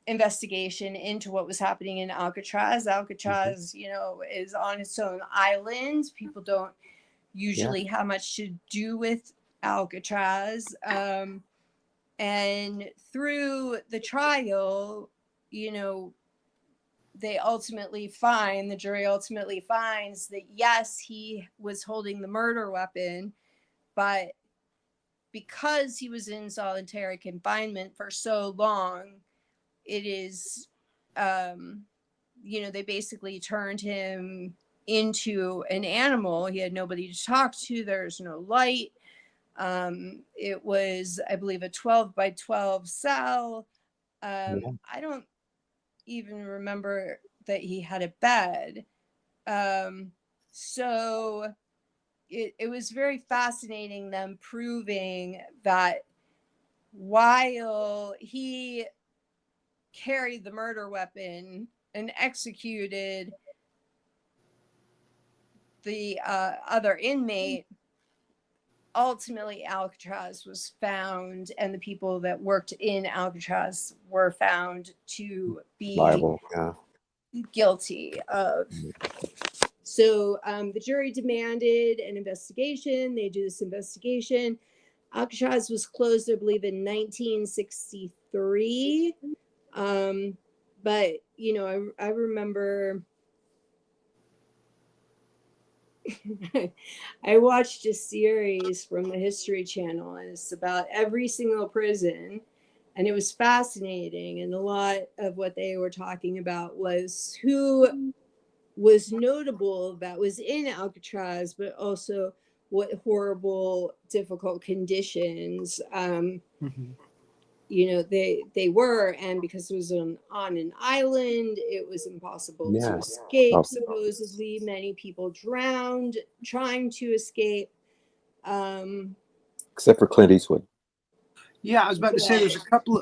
investigation into what was happening in Alcatraz. Alcatraz, is on its own island. People don't usually have much to do with Alcatraz. And through the trial, the jury ultimately finds that yes, he was holding the murder weapon, but because he was in solitary confinement for so long, it is, they basically turned him into an animal. He had nobody to talk to. There's no light. It was, I believe, a 12 by 12 cell. I don't even remember that he had a bed. So it was very fascinating, them proving that while he carried the murder weapon and executed the other inmate, ultimately Alcatraz was found and the people that worked in Alcatraz were found to be Liable. Yeah. guilty of. So the jury demanded an investigation. They do this investigation. Alcatraz was closed, I believe, in 1963. But you know, I remember I watched a series from the History Channel, and it's about every single prison, and it was fascinating. And a lot of what they were talking about was who was notable that was in Alcatraz, but also what horrible, difficult conditions you know they were, and because it was on an island, it was impossible to Yeah. escape. Oh. Supposedly many people drowned trying to escape. Except for Clint Eastwood. Yeah, I was about to say there's a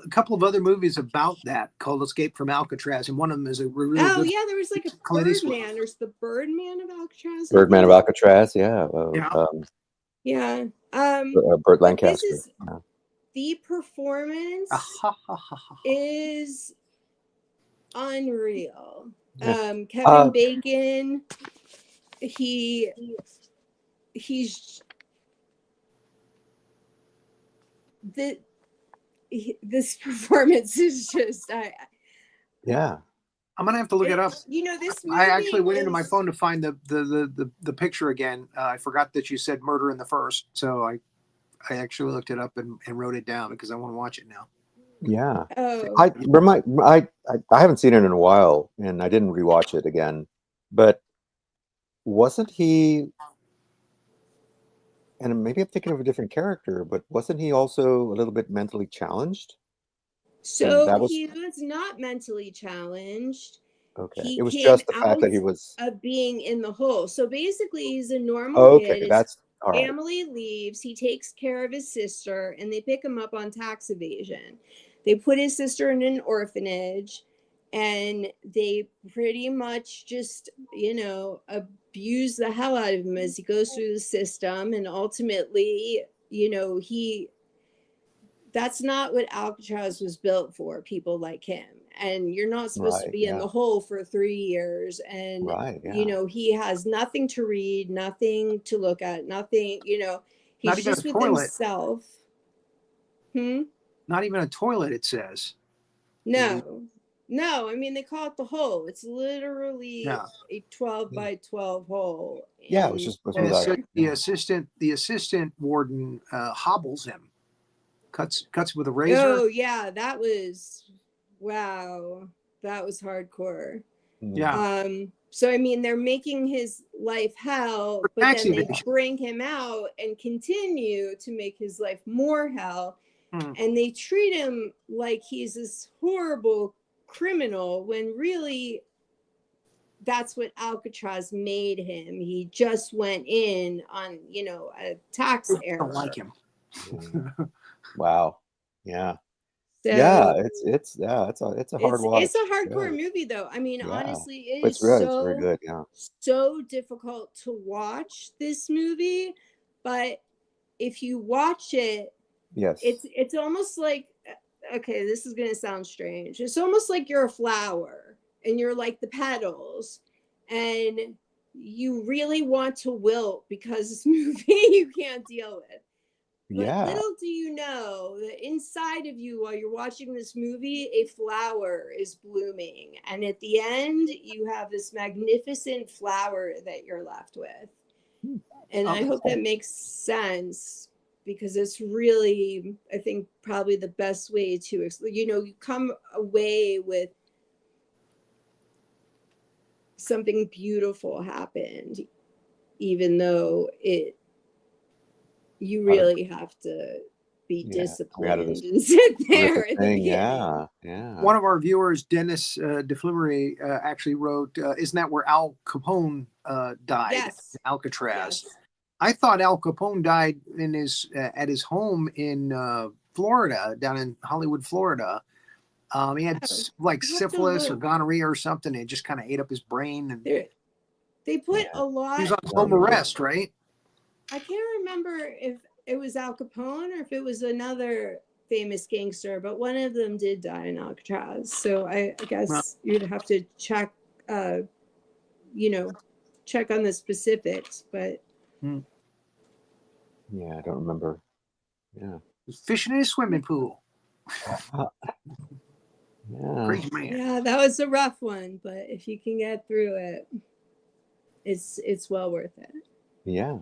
couple of other movies about that called Escape from Alcatraz, and one of them is a really Oh good. yeah, there was like a Clint Eastwood. Birdman, or the Birdman of Alcatraz. Birdman of Alcatraz, yeah. Yeah. Burt But this Lancaster. is the performance is unreal. Yeah. Kevin Bacon, he's this performance is just Yeah. I'm gonna have to look it up. You know, this movie I actually went into my phone to find the picture again. I forgot that you said Murder in the First, so I actually looked it up and wrote it down because I want to watch it now. Yeah. Oh. I haven't seen it in a while, and I didn't rewatch it again. But wasn't he? And maybe I'm thinking of a different character, but wasn't he also a little bit mentally challenged? So that was, he was not mentally challenged. Okay. He It was came just the out fact that he was of being in the hole. So basically, he's a normal kid. His that's all right. family leaves. He takes care of his sister, and they pick him up on tax evasion. They put his sister in an orphanage, and they pretty much just, you know, abuse the hell out of him as he goes through the system. And ultimately, you know, that's not what Alcatraz was built for, people like him. And you're not supposed to be in the hole for 3 years. And, you know, he has nothing to read, nothing to look at, nothing, you know, he's just with himself. Not even a toilet, it says. No, I mean, they call it the hole. It's literally a 12 by 12 hole. Yeah, it was just the assistant warden hobbles him. Cuts with a razor. Oh yeah, that was hardcore. Yeah. So I mean, they're making his life hell, but then they bring him out and continue to make his life more hell. And they treat him like he's this horrible criminal, when really that's what Alcatraz made him. He just went in on, you know, a tax error. I don't like him. Wow. Yeah. So yeah, it's a hard watch. It's a hardcore movie, though. I mean, honestly, it's very good. Yeah. So difficult to watch this movie, but if you watch it, yes, it's almost like, okay, this is gonna sound strange. It's almost like you're a flower and you're like the petals, and you really want to wilt because this movie you can't deal with. But little do you know that inside of you, while you're watching this movie, a flower is blooming. And at the end, you have this magnificent flower that you're left with. And I hope that makes sense, because it's really, I think, probably the best way to, you know, you come away with something beautiful happened, even though you really have to be disciplined and sit there at the beginning. One of our viewers, Dennis DeFleury, actually wrote, isn't that where Al Capone died? Yes. Alcatraz. Yes. I thought Al Capone died in his at his home in Florida, down in Hollywood, Florida. He had like syphilis or gonorrhea or something. It just kind of ate up his brain. And they put a lot. He was on home arrest, right? I can't remember if it was Al Capone or if it was another famous gangster, but one of them did die in Alcatraz. So I guess you'd have to check, you know, check on the specifics. But yeah, I don't remember. Yeah. He's fishing in a swimming pool. Yeah. Crazy man. Yeah, that was a rough one, but if you can get through it, it's well worth it. Yeah.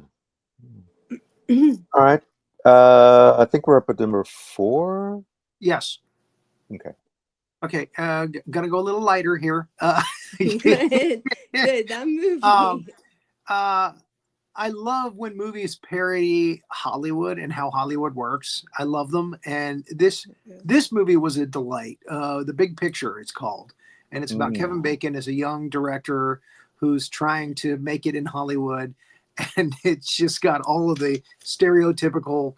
All right. I think we're up at number 4. Yes. Okay. Okay. Gonna go a little lighter here. Good. That movie. I love when movies parody Hollywood and how Hollywood works. I love them, and this movie was a delight. The Big Picture, it's called, and it's about Kevin Bacon as a young director who's trying to make it in Hollywood, and it's just got all of the stereotypical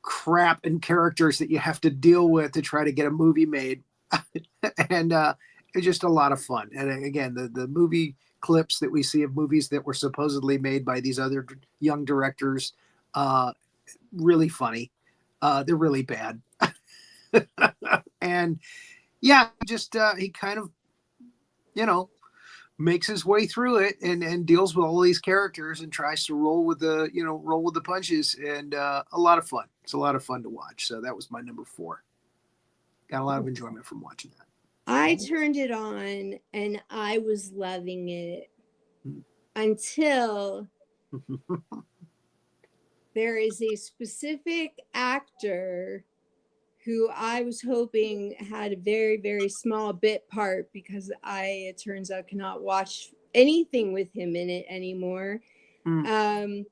crap and characters that you have to deal with to try to get a movie made, and it's just a lot of fun. And again, the movie clips that we see of movies that were supposedly made by these other young directors, really funny. They're really bad. And yeah, just he kind of, makes his way through it and deals with all these characters and tries to roll with the punches, and a lot of fun. It's a lot of fun to watch. So that was my number 4. Got a lot of enjoyment from watching that. I turned it on and I was loving it until there is a specific actor who I was hoping had a very, very small bit part, because it turns out, cannot watch anything with him in it anymore. I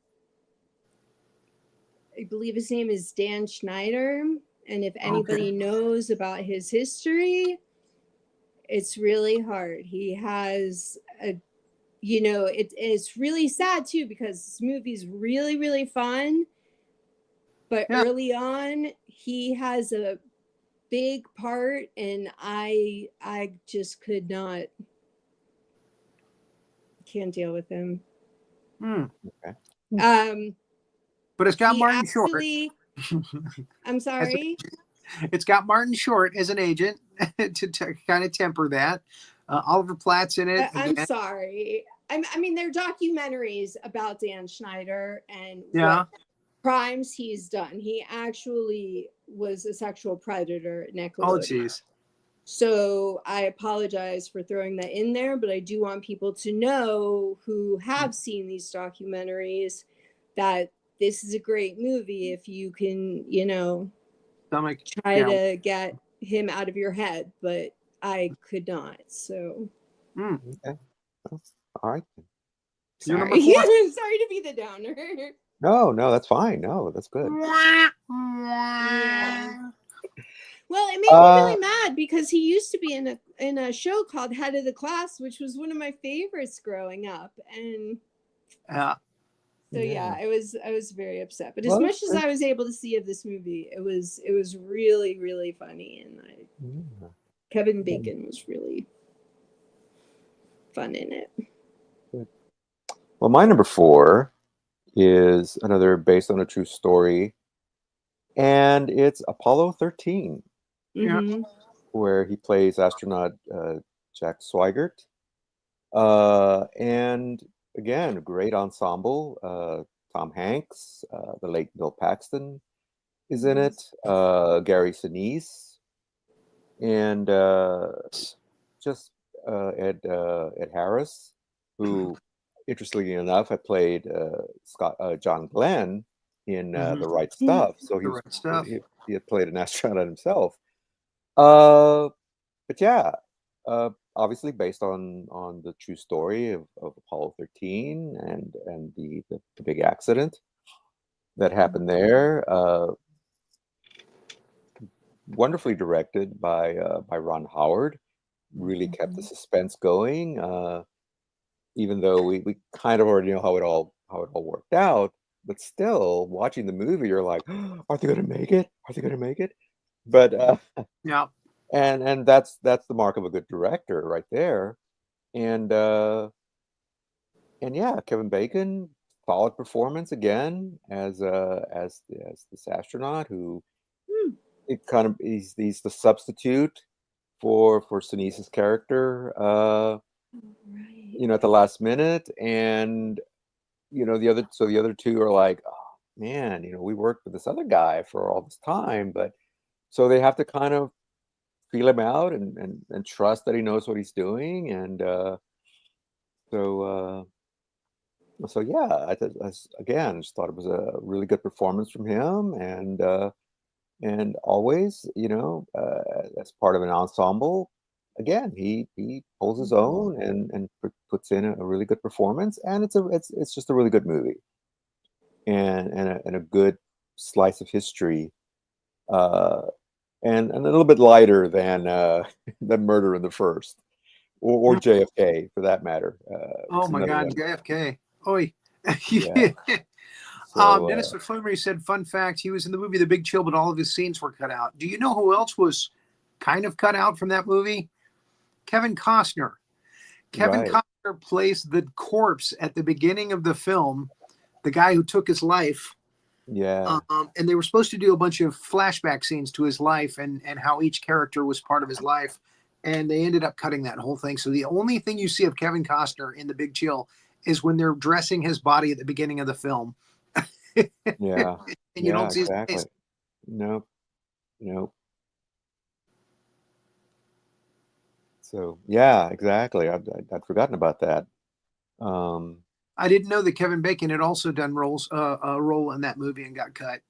believe his name is Dan Schneider. And if anybody knows about his history, it's really hard. He has it's really sad too, because this movie's really, really fun. But early on, he has a big part, and I just can't deal with him. Okay. But it's got Martin Short. I'm sorry. It's got Martin Short as an agent to kind of temper that. Oliver Platt's in it. I'm sorry. I mean, they're documentaries about Dan Schneider and what crimes he's done. He actually was a sexual predator at Nickelodeon. Oh, jeez. So I apologize for throwing that in there, but I do want people to know who have seen these documentaries that this is a great movie if you can, try to get him out of your head, but I could not. So. Okay. All right. Sorry. I'm sorry to be the downer. No, that's fine. No, that's good. Yeah. Well, it made me really mad, because he used to be in a show called Head of the Class, which was one of my favorites growing up, and I was very upset. But as much as I was able to see of this movie, it was really, really funny, and Kevin Bacon was really fun in it. Good. Well, my number 4 is another based on a true story, and it's Apollo 13, where he plays astronaut Jack Swigert, and again, a great ensemble. Tom Hanks, the late Bill Paxton is in it, Gary Sinise, and just Ed Harris, who, interestingly enough, had played John Glenn in The Right Stuff. So he had played an astronaut himself. But yeah, obviously based on the true story of Apollo 13 and the big accident that happened there. Wonderfully directed by Ron Howard. Really kept the suspense going, even though we kind of already know how it all worked out. But still, watching the movie, you're like, are they going to make it? Are they going to make it? But and that's the mark of a good director right there. And yeah, Kevin Bacon, solid performance again as this astronaut who he's the substitute for Sinise's character, at the last minute, and the other two are like, oh, man, we worked with this other guy for all this time, but so they have to kind of feel him out and trust that he knows what he's doing. And so yeah, again, just thought it was a really good performance from him. And always, as part of an ensemble, again, he pulls his own and puts in a really good performance. And it's just a really good movie and a good slice of history. And a little bit lighter than than Murder in the First, or JFK for that matter. Oh It's my another God, one. JFK. Oi. Yeah. So Dennis Flamery said, fun fact, he was in the movie The Big Chill, but all of his scenes were cut out. Do you know who else was kind of cut out from that movie? Kevin Costner. Kevin right. Costner plays the corpse at the beginning of the film, the guy who took his life. Yeah. And they were supposed to do a bunch of flashback scenes to his life and how each character was part of his life. And they ended up cutting that whole thing. So the only thing you see of Kevin Costner in The Big Chill is when they're dressing his body at the beginning of the film. Yeah. And you Yeah. don't see his Exactly. face. Nope. Nope. So yeah, exactly. I'd forgotten about that. Um, I didn't know that Kevin Bacon had also done a role in that movie and got cut.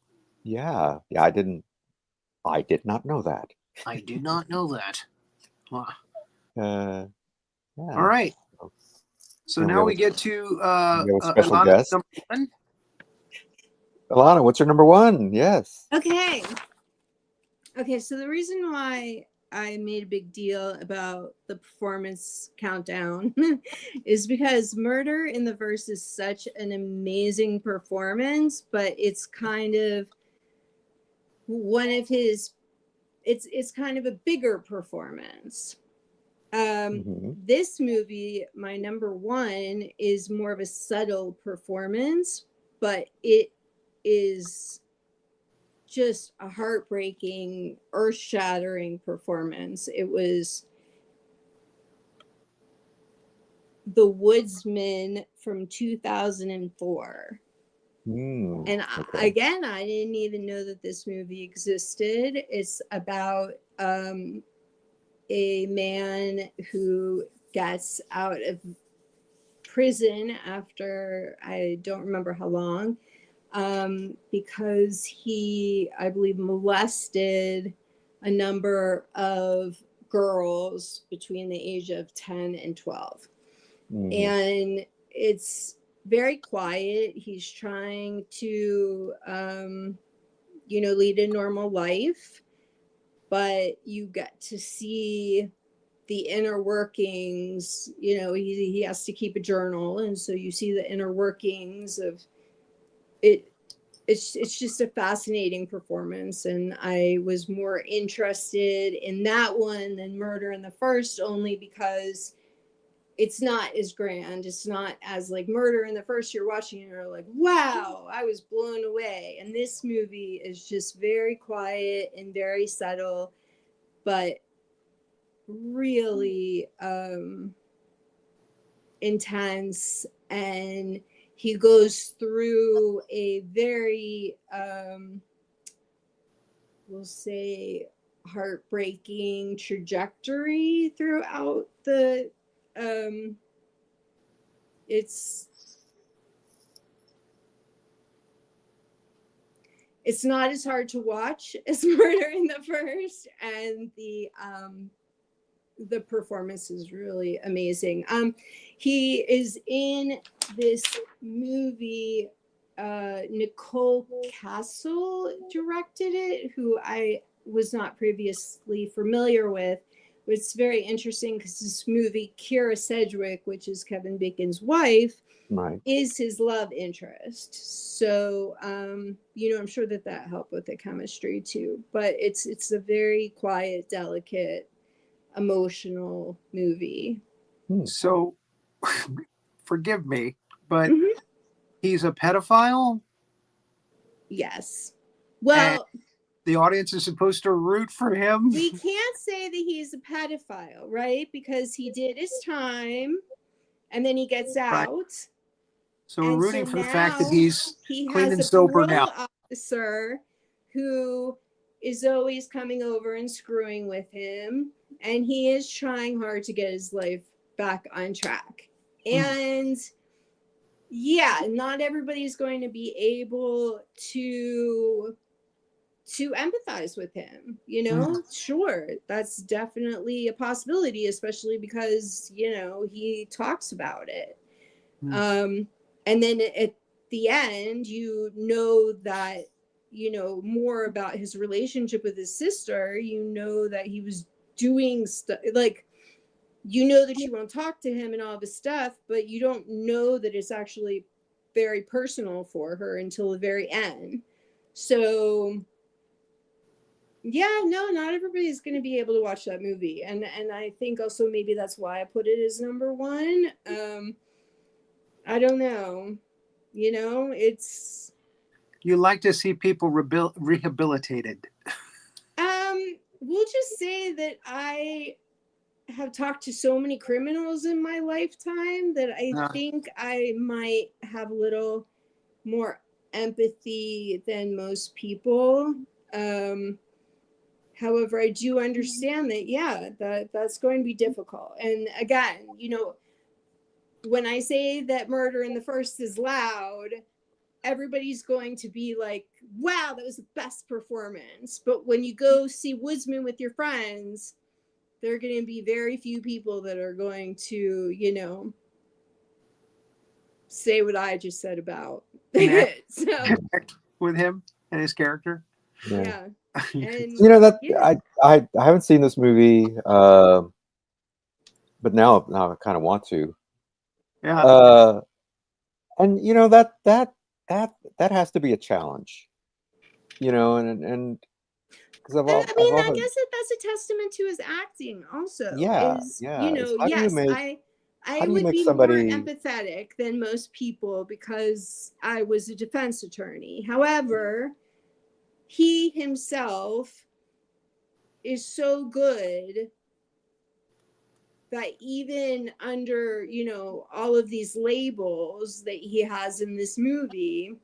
yeah. Yeah. I did not know that. I did not know that. Wow. Yeah. All right. So And now we get to we have a special Elana's guest. number one. Elana, what's your number one? Yes. Okay. So the reason why I made a big deal about the performance countdown is because Murder in the Verse is such an amazing performance, but it's kind of one of his, it's kind of a bigger performance. This movie, my number one, is more of a subtle performance, but it is just a heartbreaking, earth-shattering performance. It was The Woodsman from 2004. And Okay. again, I didn't even know that this movie existed. It's about a man who gets out of prison after, I don't remember how long, because he, I believe, molested a number of girls between the age of 10 and 12. And it's very quiet. He's trying to, lead a normal life, but you get to see the inner workings. He has to keep a journal, and so you see the inner workings of it. It's just a fascinating performance, and I was more interested in that one than Murder in the First, only because it's not as grand. It's not as like Murder in the First. You're watching and you're like, wow, I was blown away. And this movie is just very quiet and very subtle, but really intense. And he goes through a very, we'll say, heartbreaking trajectory throughout the, it's not as hard to watch as Murder in the First, and the performance is really amazing. He is in this movie. Nicole Castle directed it, who I was not previously familiar with. It's very interesting because this movie, Kira Sedgwick, which is Kevin Bacon's wife, is his love interest. So, I'm sure that helped with the chemistry too. But it's a very quiet, delicate, emotional movie. So, forgive me, but he's a pedophile? Yes. Well, and the audience is supposed to root for him? We can't say that he's a pedophile, right? Because he did his time and then he gets out. So we're And rooting so for the fact that now he's he clean has and a sober parole now. officer who is always coming over and screwing with him. And he is trying hard to get his life back on track. And yeah, not everybody's going to be able to empathize with him, you know. Sure, that's definitely a possibility, especially because, you know, he talks about it. And then at the end, you know that, you know, more about his relationship with his sister. You know that he was doing stuff like, you know, that you won't talk to him and all this stuff, but you don't know that it's actually very personal for her until the very end. So yeah, no, not everybody's going to be able to watch that movie. And I think also maybe that's why I put it as number one. I don't know. You know, it's You like to see people rehabilitated. we'll just say that I have talked to so many criminals in my lifetime that I think I might have a little more empathy than most people. However, I do understand that, yeah, that's going to be difficult. And again, you know, when I say that Murder in the First is loud, everybody's going to be like, wow, that was the best performance. But when you go see Woodsman with your friends, there are going to be very few people that are going to, you know, say what I just said about it. So with him and his character. yeah. And you know that yeah. I haven't seen this movie, but now I kind of want to. Yeah. And you know that has to be a challenge, you know, and because I I've mean, I often guess that's a testament to his acting also yeah, is, you yeah. It's know, yes, how I do you would make be more somebody empathetic than most people because I was a defense attorney. However, he himself is so good that even under, you know, all of these labels that he has in this movie,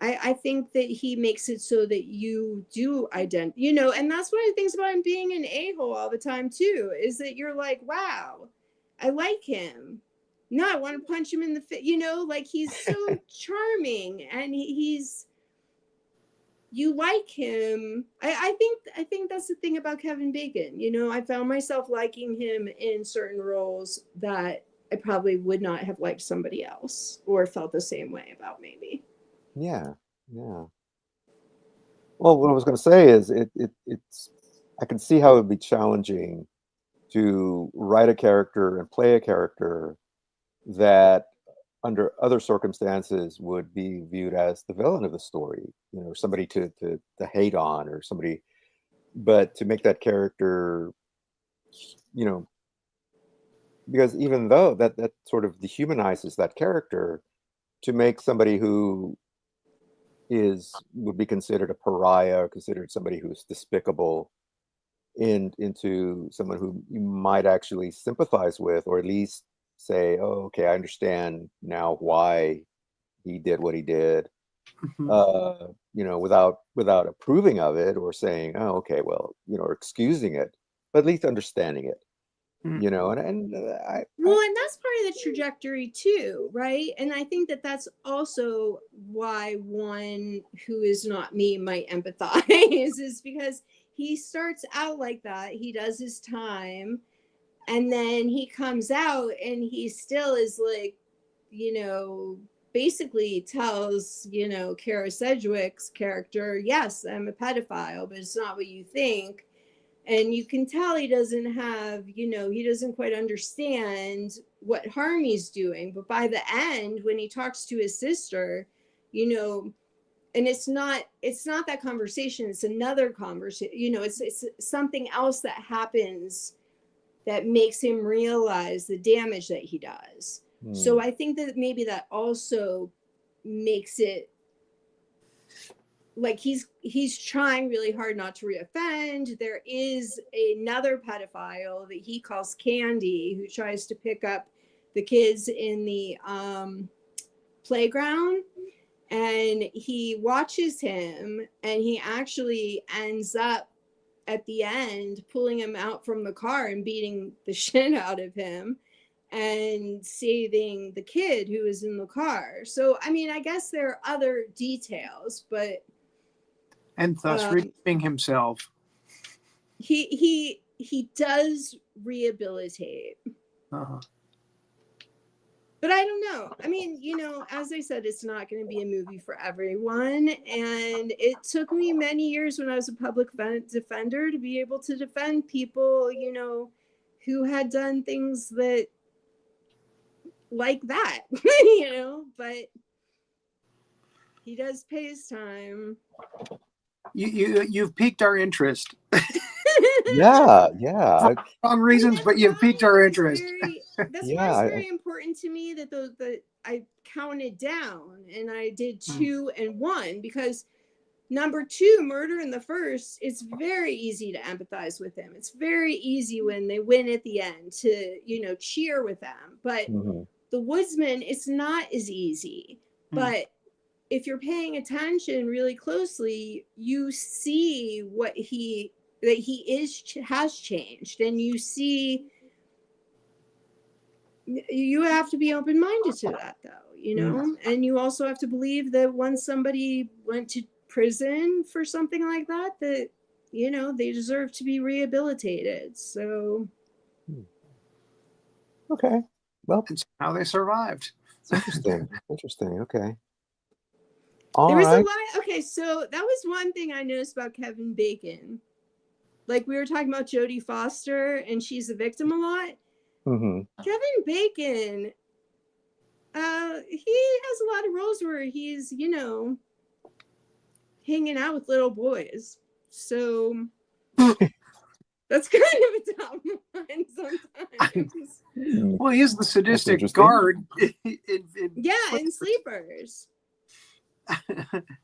I think that he makes it so that you do identify, you know, and that's one of the things about him being an a-hole all the time too, is that you're like, wow, I like him. No, I want to punch him in the face, you know, like he's so charming and he's, you like him. I think that's the thing about Kevin Bacon. You know, I found myself liking him in certain roles that I probably would not have liked somebody else or felt the same way about maybe. yeah, yeah. Well, what I was going to say is it's I can see how it would be challenging to write a character and play a character that under other circumstances would be viewed as the villain of the story, you know, somebody to hate on or somebody, but to make that character, you know, because even though that sort of dehumanizes that character, to make somebody who would be considered a pariah or considered somebody who's despicable into someone who you might actually sympathize with, or at least say, oh, okay, I understand now why he did what he did, you know, without approving of it or saying, oh, okay, well, you know, or excusing it, but at least understanding it, you know, Well, and that's part of the trajectory too, right? And I think that that's also why one who is not me might empathize is because he starts out like that. He does his time and then he comes out and he still is like, you know, basically tells, you know, Kara Sedgwick's character, yes, I'm a pedophile, but it's not what you think. And you can tell he doesn't have, you know, he doesn't quite understand what harm he's doing. But by the end, when he talks to his sister, you know, and it's not that conversation, it's another conversation, you know, it's something else that happens that makes him realize the damage that he does. So I think that maybe that also makes it like he's trying really hard not to reoffend. There is another pedophile that he calls Candy who tries to pick up the kids in the playground, and he watches him, and he actually ends up at the end pulling him out from the car and beating the shit out of him and saving the kid who was in the car. So I mean, I guess there are other details, but And thus redeeming himself. he does rehabilitate. Uh-huh. But I don't know. I mean, you know, as I said, it's not going to be a movie for everyone. And it took me many years when I was a public defender to be able to defend people, you know, who had done things that like that, you know, but he does pay his time. You've piqued our interest. Yeah. Wrong reasons, but you've piqued our interest. That's why it's very important to me that that I counted down and I did 2 and 1, because number 2, Murder in the First, it's very easy to empathize with him. It's very easy when they win at the end to, you know, cheer with them. But The Woodsman, it's not as easy. But if you're paying attention really closely, you see what has changed, and you see, you have to be open-minded to that, though, you know, and you also have to believe that once somebody went to prison for something like that, that, you know, they deserve to be rehabilitated. So Okay. Well, it's how they survived. It's interesting. Interesting. Okay. There was a lot. Okay, so that was one thing I noticed about Kevin Bacon. Like, we were talking about Jodie Foster, and she's a victim a lot. Kevin Bacon, he has a lot of roles where he's, you know, hanging out with little boys. So that's kind of a tough one sometimes. Well, he is the sadistic guard. in Sleepers.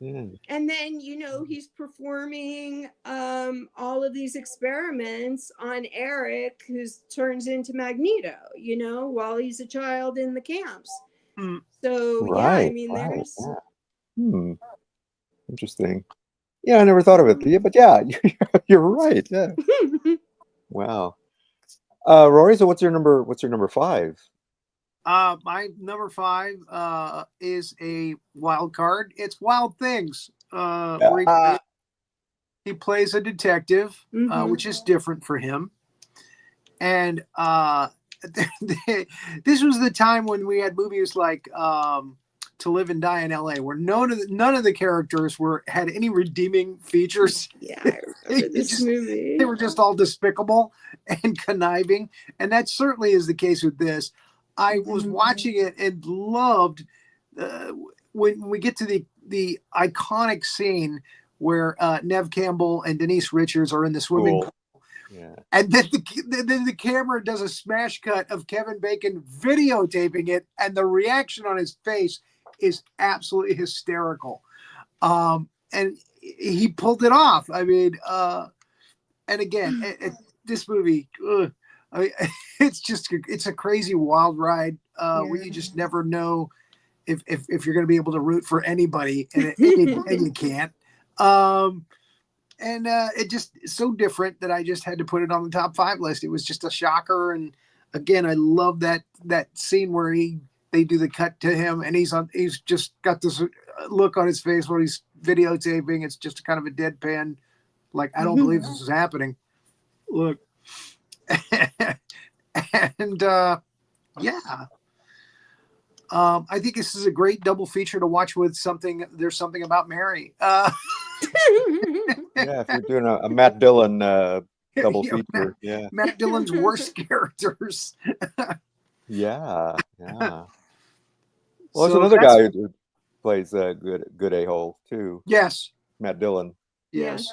Yeah. And then, you know, he's performing all of these experiments on Eric, who turns into Magneto, you know, while he's a child in the camps. So yeah, I mean, there's interesting. Yeah, I never thought of it. Yeah, but yeah, you're right. Yeah. Wow. Rory, so what's your number 5? My number 5 is a wild card. It's Wild Things. Where he plays a detective, which is different for him. And this was the time when we had movies like To Live and Die in LA, where none of the characters had any redeeming features. Yeah, I remember this movie. They were just all despicable and conniving, and that certainly is the case with this. I was watching it and loved when we get to the iconic scene where Nev Campbell and Denise Richards are in the swimming pool. Yeah. And then the camera does a smash cut of Kevin Bacon videotaping it, and the reaction on his face is absolutely hysterical. And he pulled it off. I mean, and again, this movie, I mean, it's a crazy wild ride where you just never know if you're going to be able to root for anybody, and you can't. And it just is so different that I just had to put it on the top 5 list. It was just a shocker. And again, I love that scene where they do the cut to him, and he's just got this look on his face when he's videotaping. It's just kind of a deadpan, like, I don't believe this is happening. Look. And yeah. I think this is a great double feature to watch with There's Something About Mary. Yeah, if you're doing a Matt Dillon double feature. Matt Dillon's worst characters. Yeah. Well, there's another guy who plays a good a-hole too. Yes. Matt Dillon. Yes.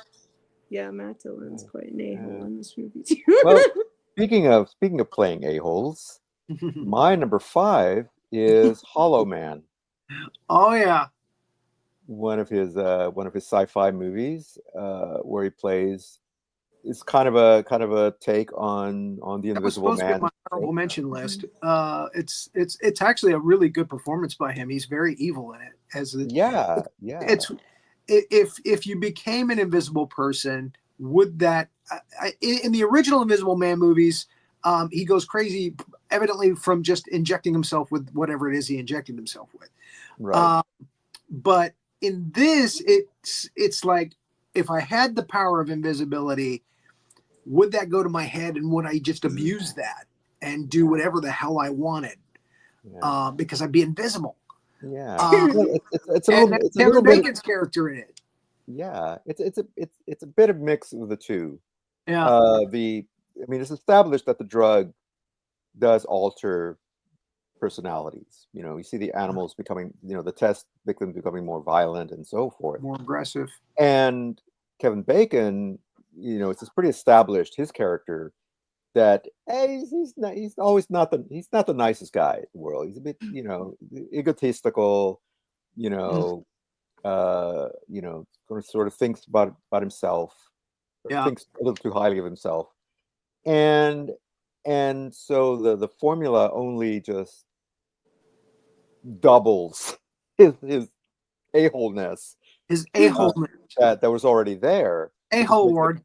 Yeah, Matt Dillon's quite an a-hole in this movie too. Well, speaking of playing a-holes, my number 5 is Hollow Man. Oh yeah. One of his sci-fi movies where he plays is kind of a take on the That was Invisible supposed to be on Man. my honorable mention list. It's actually a really good performance by him. He's very evil in it. Yeah, yeah, It's if you became an invisible person, would that in the original Invisible Man movies, he goes crazy, evidently from just injecting himself with whatever it is he injected himself with. right. But in this, it's like if I had the power of invisibility, would that go to my head and would I just abuse that and do whatever the hell I wanted Yeah, because I'd be invisible? yeah. Uh, Well, it's a and little, it's a Kevin little bit. Bacon's character in it. Yeah, it's a bit of mix of the two. Yeah. I mean, it's established that the drug does alter personalities. You know, you see the animals becoming, the test victims becoming more violent and so forth. More aggressive. And Kevin Bacon, it's pretty established his character that hey, he's always he's not the nicest guy in the world. He's a bit, egotistical, you know, sort of thinks about himself, or Yeah. thinks a little too highly of himself. And so the formula only just doubles his a-holeness His a-hole. that was already there. A-hole word.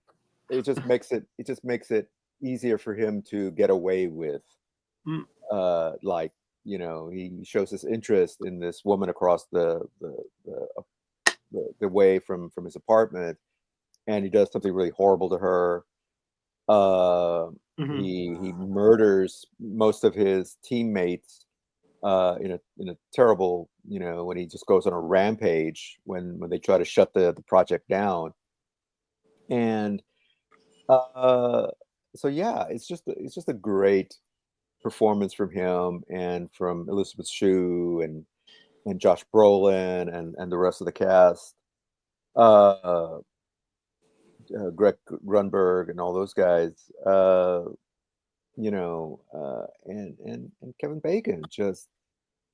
It just makes it easier for him to get away with, like, he shows his interest in this woman across the way from his apartment, and he does something really horrible to her. He murders most of his teammates in a terrible, when he just goes on a rampage when they try to shut the project down. And so yeah, it's just a great performance from him and from Elizabeth Shue and Josh Brolin and the rest of the cast. Greg Grunberg and all those guys, and Kevin Bacon just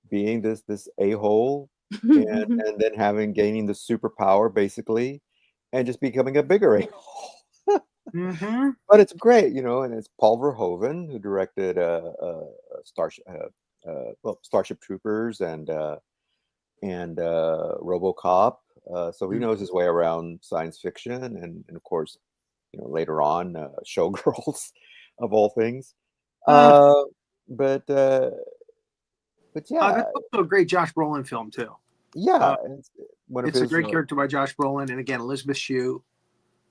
being this a-hole, and then gaining the superpower basically, and just becoming a bigger a-hole. But it's great, and it's Paul Verhoeven who directed Starship Troopers and RoboCop. So he knows his way around science fiction, and of course, later on, Showgirls, of all things. But yeah, That's also a great Josh Brolin film too. yeah, It's a great character by Josh Brolin, and again, Elizabeth Shue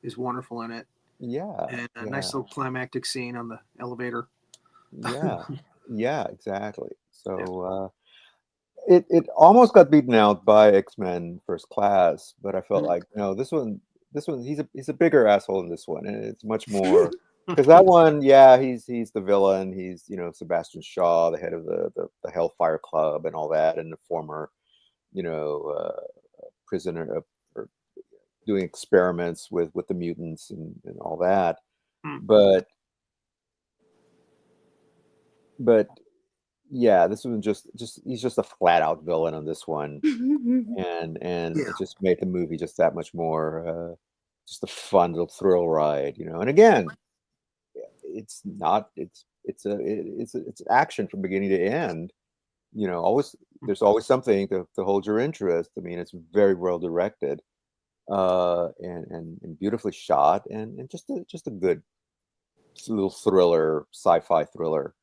is wonderful in it. Yeah, and a nice little climactic scene on the elevator. Yeah, exactly. So it almost got beaten out by X-Men First Class, but I felt like no, this one he's a bigger asshole in this one, and it's much more because that one, yeah, he's the villain. He's Sebastian Shaw, the head of the Hellfire Club and all that, and the former prisoner or doing experiments with the mutants and all that. But yeah, this one just he's just a flat out villain on this one, and it just made the movie just that much more just a fun little thrill ride, And again, it's action from beginning to end, Always there's always something to hold your interest. I mean, it's very well directed, and beautifully shot, and just a good little thriller, sci-fi thriller.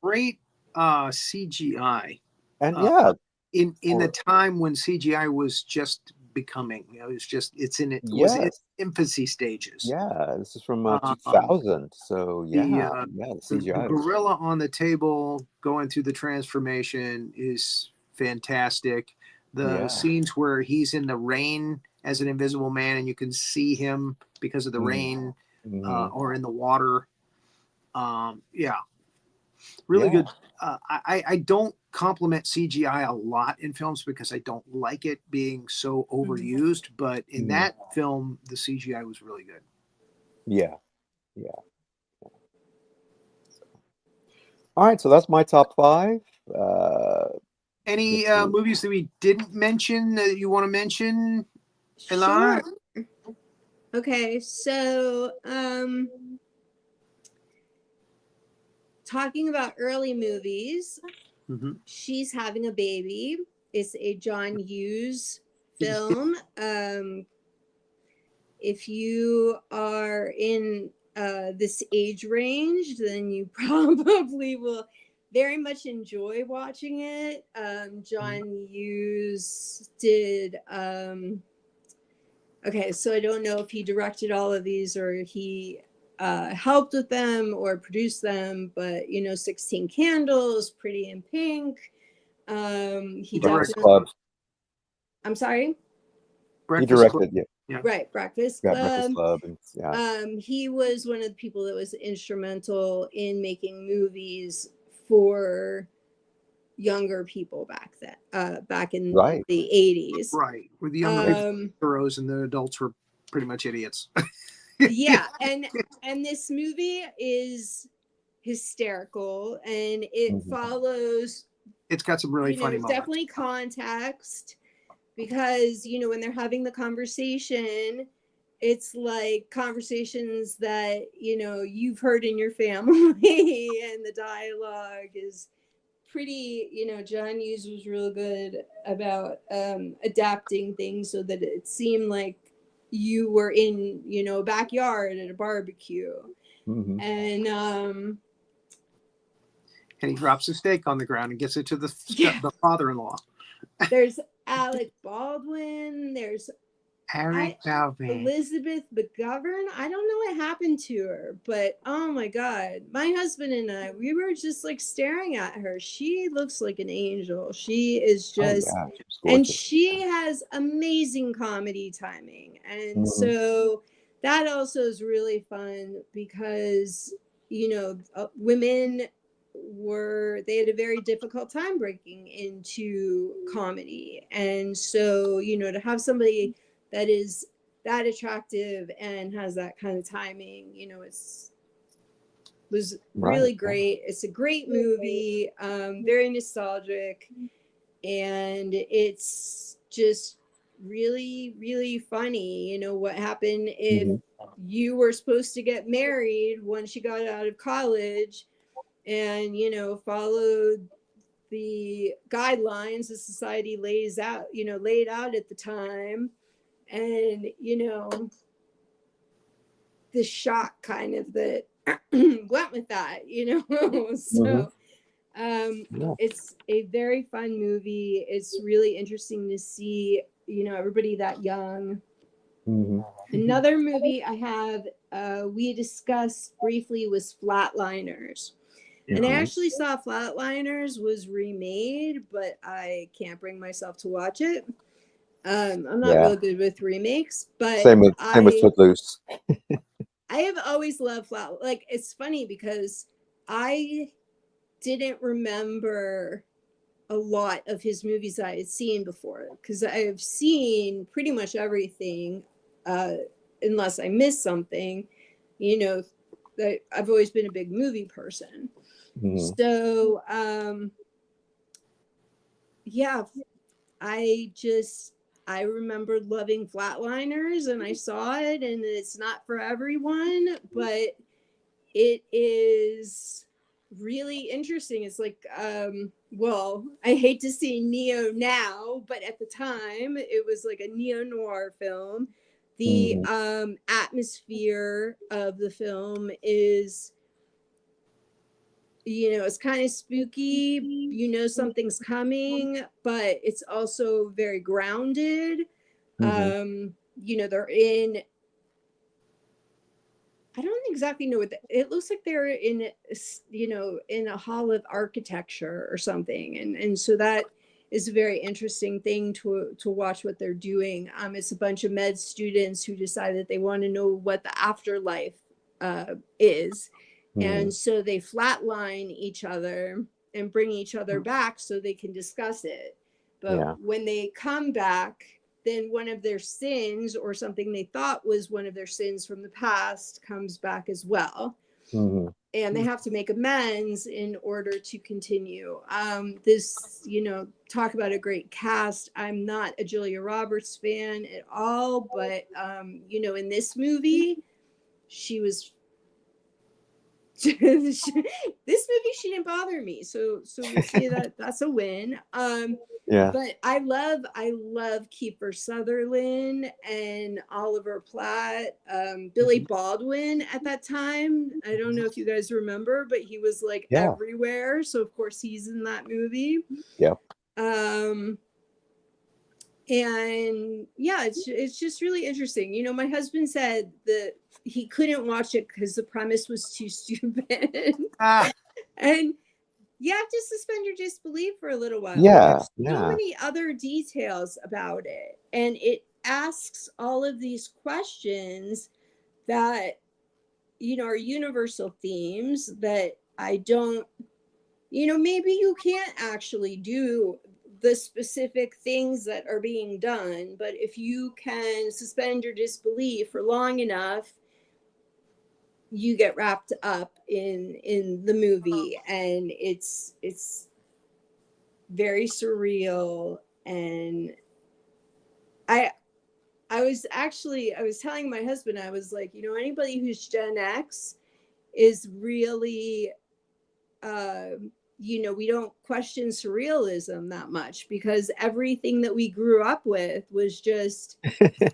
Great CGI, and yeah, in the time when CGI was just becoming, it's in its infancy stages. Yeah, this is from 2000. So yeah, the CGI. The gorilla on the table going through the transformation is fantastic. The scenes where he's in the rain as an invisible man and you can see him because of the rain, or in the water. Really good. I don't compliment CGI a lot in films because I don't like it being so overused, but in that film, the CGI was really good. Yeah. All right, so that's my top 5. Any movies that we didn't mention that you want to mention, Elana? Sure. Okay, so talking about early movies, Mm-hmm. She's Having a Baby. It's a John Hughes film. If you are in this age range, then you probably will very much enjoy watching it. John Hughes did. Okay, so I don't know if he directed all of these or he helped with them or produced them, but 16 Candles, Pretty in Pink. He Breakfast definitely. Club. I'm sorry. He Breakfast Club. directed, yeah, Right, Breakfast Breakfast Club. Club, and yeah. He was one of the people that was instrumental in making movies for younger people back then, back in Right. the 80s. Right. Where the younger heroes and the adults were pretty much idiots. Yeah, and this movie is hysterical, and it follows. It's got some really funny moments. Definitely context, because when they're having the conversation, it's like conversations that you've heard in your family, and the dialogue is pretty. John Hughes was real good about adapting things so that it seemed like you were in a backyard at a barbecue. And he drops a steak on the ground and gets it to the father-in-law. There's Alec Baldwin. There's Elizabeth McGovern. I don't know what happened to her, but oh my God, my husband and I, we were just like staring at her. She looks like an angel. She is just, and she has amazing comedy timing. And so that also is really fun because, women they had a very difficult time breaking into comedy. And so, to have somebody that is that attractive and has that kind of timing, was really great. It's a great movie, very nostalgic, and it's just really, really funny. What happened if you were supposed to get married once you got out of college and, followed the guidelines the society laid out at the time. And, the shock kind of that went with that, So it's a very fun movie. It's really interesting to see, everybody that young. Another movie I have, we discussed briefly, was Flatliners. And I actually saw Flatliners was remade, but I can't bring myself to watch it. I'm not real good with remakes, but same with Footloose. I have always loved like, it's funny because I didn't remember a lot of his movies I had seen before, because I have seen pretty much everything, unless I missed something. That I've always been a big movie person. So yeah, I remember loving Flatliners, and I saw it, and it's not for everyone, but it is really interesting. It's like, well, I hate to see Neo now, but at the time it was like a neo-noir film. The atmosphere of the film is, it's kind of spooky, something's coming, but it's also very grounded. They're in, I don't exactly know it looks like they're in, in a hall of architecture or something. And so that is a very interesting thing to watch what they're doing. It's a bunch of med students who decide that they want to know what the afterlife is. And so they flatline each other and bring each other back so they can discuss it. But when they come back, then one of their sins, or something they thought was one of their sins from the past, comes back as well. and they have to make amends in order to continue. This, talk about a great cast. I'm not a Julia Roberts fan at all, but in this movie, she was. This movie, she didn't bother me, so we'll say that's a win. Yeah. But I love Kiefer Sutherland and Oliver Platt, Billy Baldwin at that time. I don't know if you guys remember, but he was like everywhere. So of course he's in that movie. Yeah. And yeah, it's just really interesting. My husband said that he couldn't watch it because the premise was too stupid. And you have to suspend your disbelief for a little while. Yeah. There's so many other details about it. And it asks all of these questions that, are universal themes that I don't, maybe you can't actually do the specific things that are being done. But if you can suspend your disbelief for long enough, you get wrapped up in the movie, and it's very surreal. And I was telling my husband, I was like, anybody who's Gen X is really we don't question surrealism that much, because everything that we grew up with was just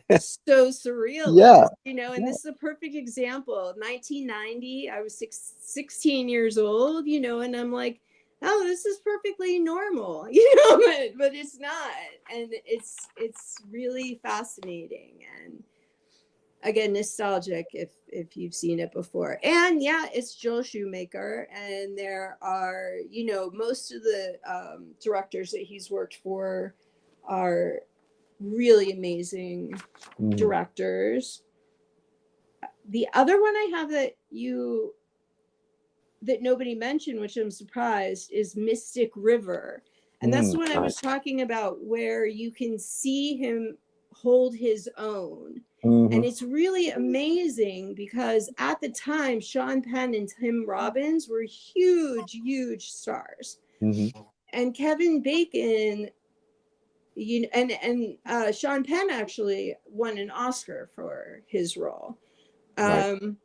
so surreal. And this is a perfect example. 1990, I was 16 years old, and I'm like, oh, this is perfectly normal, but it's not. And it's really fascinating. And again, nostalgic if you've seen it before. And yeah, it's Joel Schumacher, and there are, most of the directors that he's worked for are really amazing directors. The other one I have that nobody mentioned, which I'm surprised, is Mystic River. And that's the one I was talking about, where you can see him hold his own. And it's really amazing because at the time, Sean Penn and Tim Robbins were huge stars. And Kevin Bacon, and Sean Penn actually won an Oscar for his role. And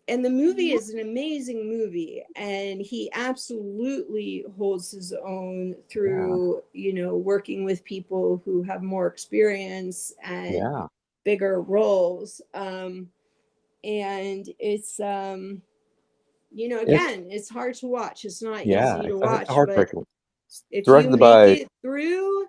the movie is an amazing movie, and he absolutely holds his own through, working with people who have more experience and bigger roles. And it's, again, it's hard to watch. It's not easy to watch, but if you make it through,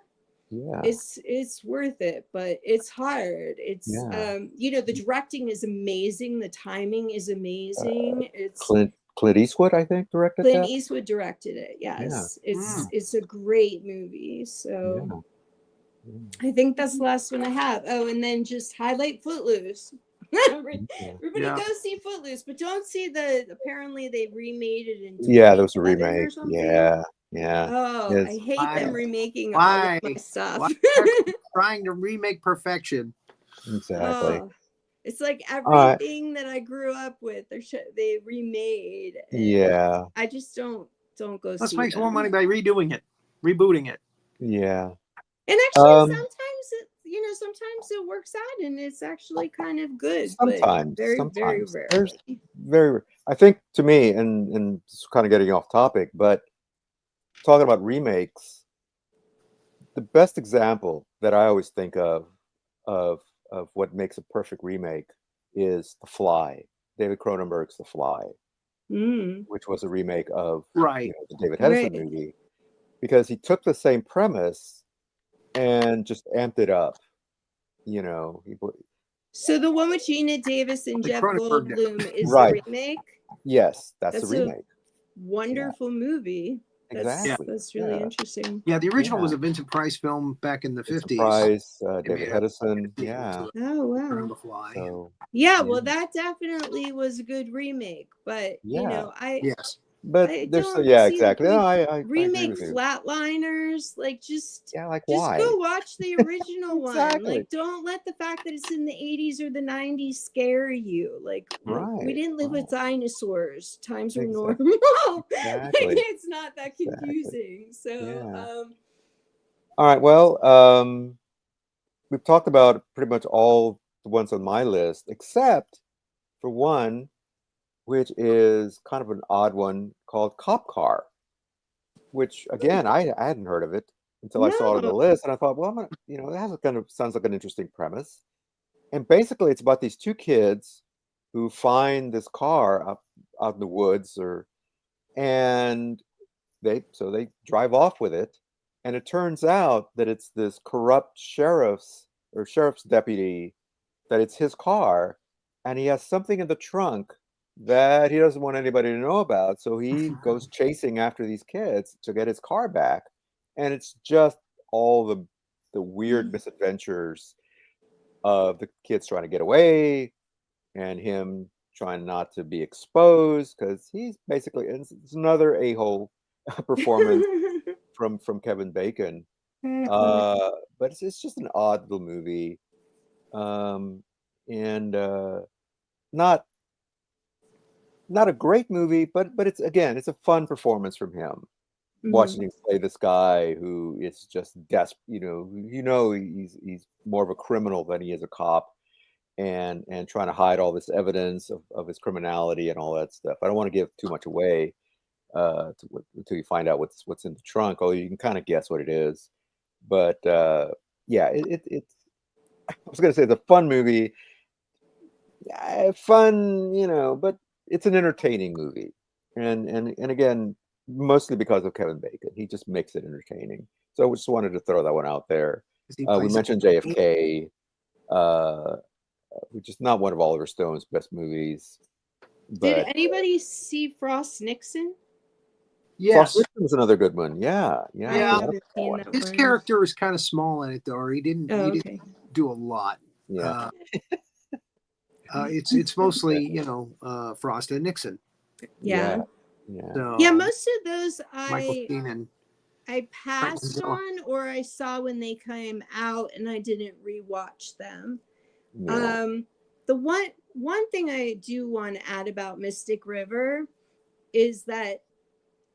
it's worth it. But it's hard. It's the directing is amazing, the timing is amazing. It's Clint Eastwood, I think, directed Clint that. Eastwood directed it. Yes. It's a great movie. So I think that's the last one I have. Oh, and then just highlight Footloose. Everybody go see Footloose, but don't see apparently they remade it into there was a remake or something. Oh, I hate them remaking all of my stuff. Trying to remake perfection. Exactly. It's like everything that I grew up with, they remade. I just don't go see it. Let's make some more money by rebooting it. Yeah. And actually, sometimes it works out, and it's actually kind of good. Sometimes, but very rarely. I think, to me, and it's kind of getting off topic, but talking about remakes, the best example that I always think of what makes a perfect remake is The Fly. David Cronenberg's The Fly, which was a remake of the David Hedison movie, because he took the same premise and just amped it up. So the one with Gina Davis and Jeff Goldblum is the remake? Yes, that's the remake. Wonderful movie. That's really interesting. Yeah, the original was a Vincent Price film back in the 50s. Price, David Hedison. Oh, wow. The Fly. Well, that definitely was a good remake. But, But I there's don't yeah, see the exactly. No, point. I agree Remake with you. Flatliners, like Yeah, like just why? go watch the original one. Exactly. Like, don't let the fact that it's in the 80s or the 90s scare you. Like, we Right. didn't live with Right. dinosaurs. Times are Exactly. normal. Exactly. Like, it's not that Exactly. confusing. So, Yeah. All right. Well, we've talked about pretty much all the ones on my list, except for one, which is kind of an odd one called Cop Car, which again I hadn't heard of it until I saw it on the no. list, and I thought, well, I'm gonna, it has a kind of sounds like an interesting premise, and basically it's about these two kids who find this car up out in the woods, and they drive off with it, and it turns out that it's this corrupt sheriff's deputy, that it's his car, and he has something in the trunk that he doesn't want anybody to know about. So he goes chasing after these kids to get his car back, and it's just all the weird misadventures of the kids trying to get away and him trying not to be exposed because he's basically it's another a-hole performance from Kevin Bacon. But it's just an odd little movie, and not a great movie, but it's a fun performance from him. Watching him play this guy who is just desperate, he's more of a criminal than he is a cop, and trying to hide all this evidence of his criminality and all that stuff. I don't want to give too much away until you find out what's in the trunk, although you can kind of guess what it is. But yeah, it's I was gonna say it's a fun movie, fun, but it's an entertaining movie, and again, mostly because of Kevin Bacon, he just makes it entertaining. So I just wanted to throw that one out there. He We plays mentioned JFK, uh, which is not one of Oliver Stone's best movies, Did but anybody see Frost Nixon? Frost Yes. Nixon was another good one. Yeah, I Yeah. haven't seen that His one. character is kind of small in it, though, or he didn't okay. do a lot. Yeah. It's mostly Frost and Nixon. Yeah. Yeah. So Yeah, most of those Michael Sheen and I passed Zilla. on, or I saw when they came out and I didn't rewatch them. Yeah. The one thing I do want to add about Mystic River is that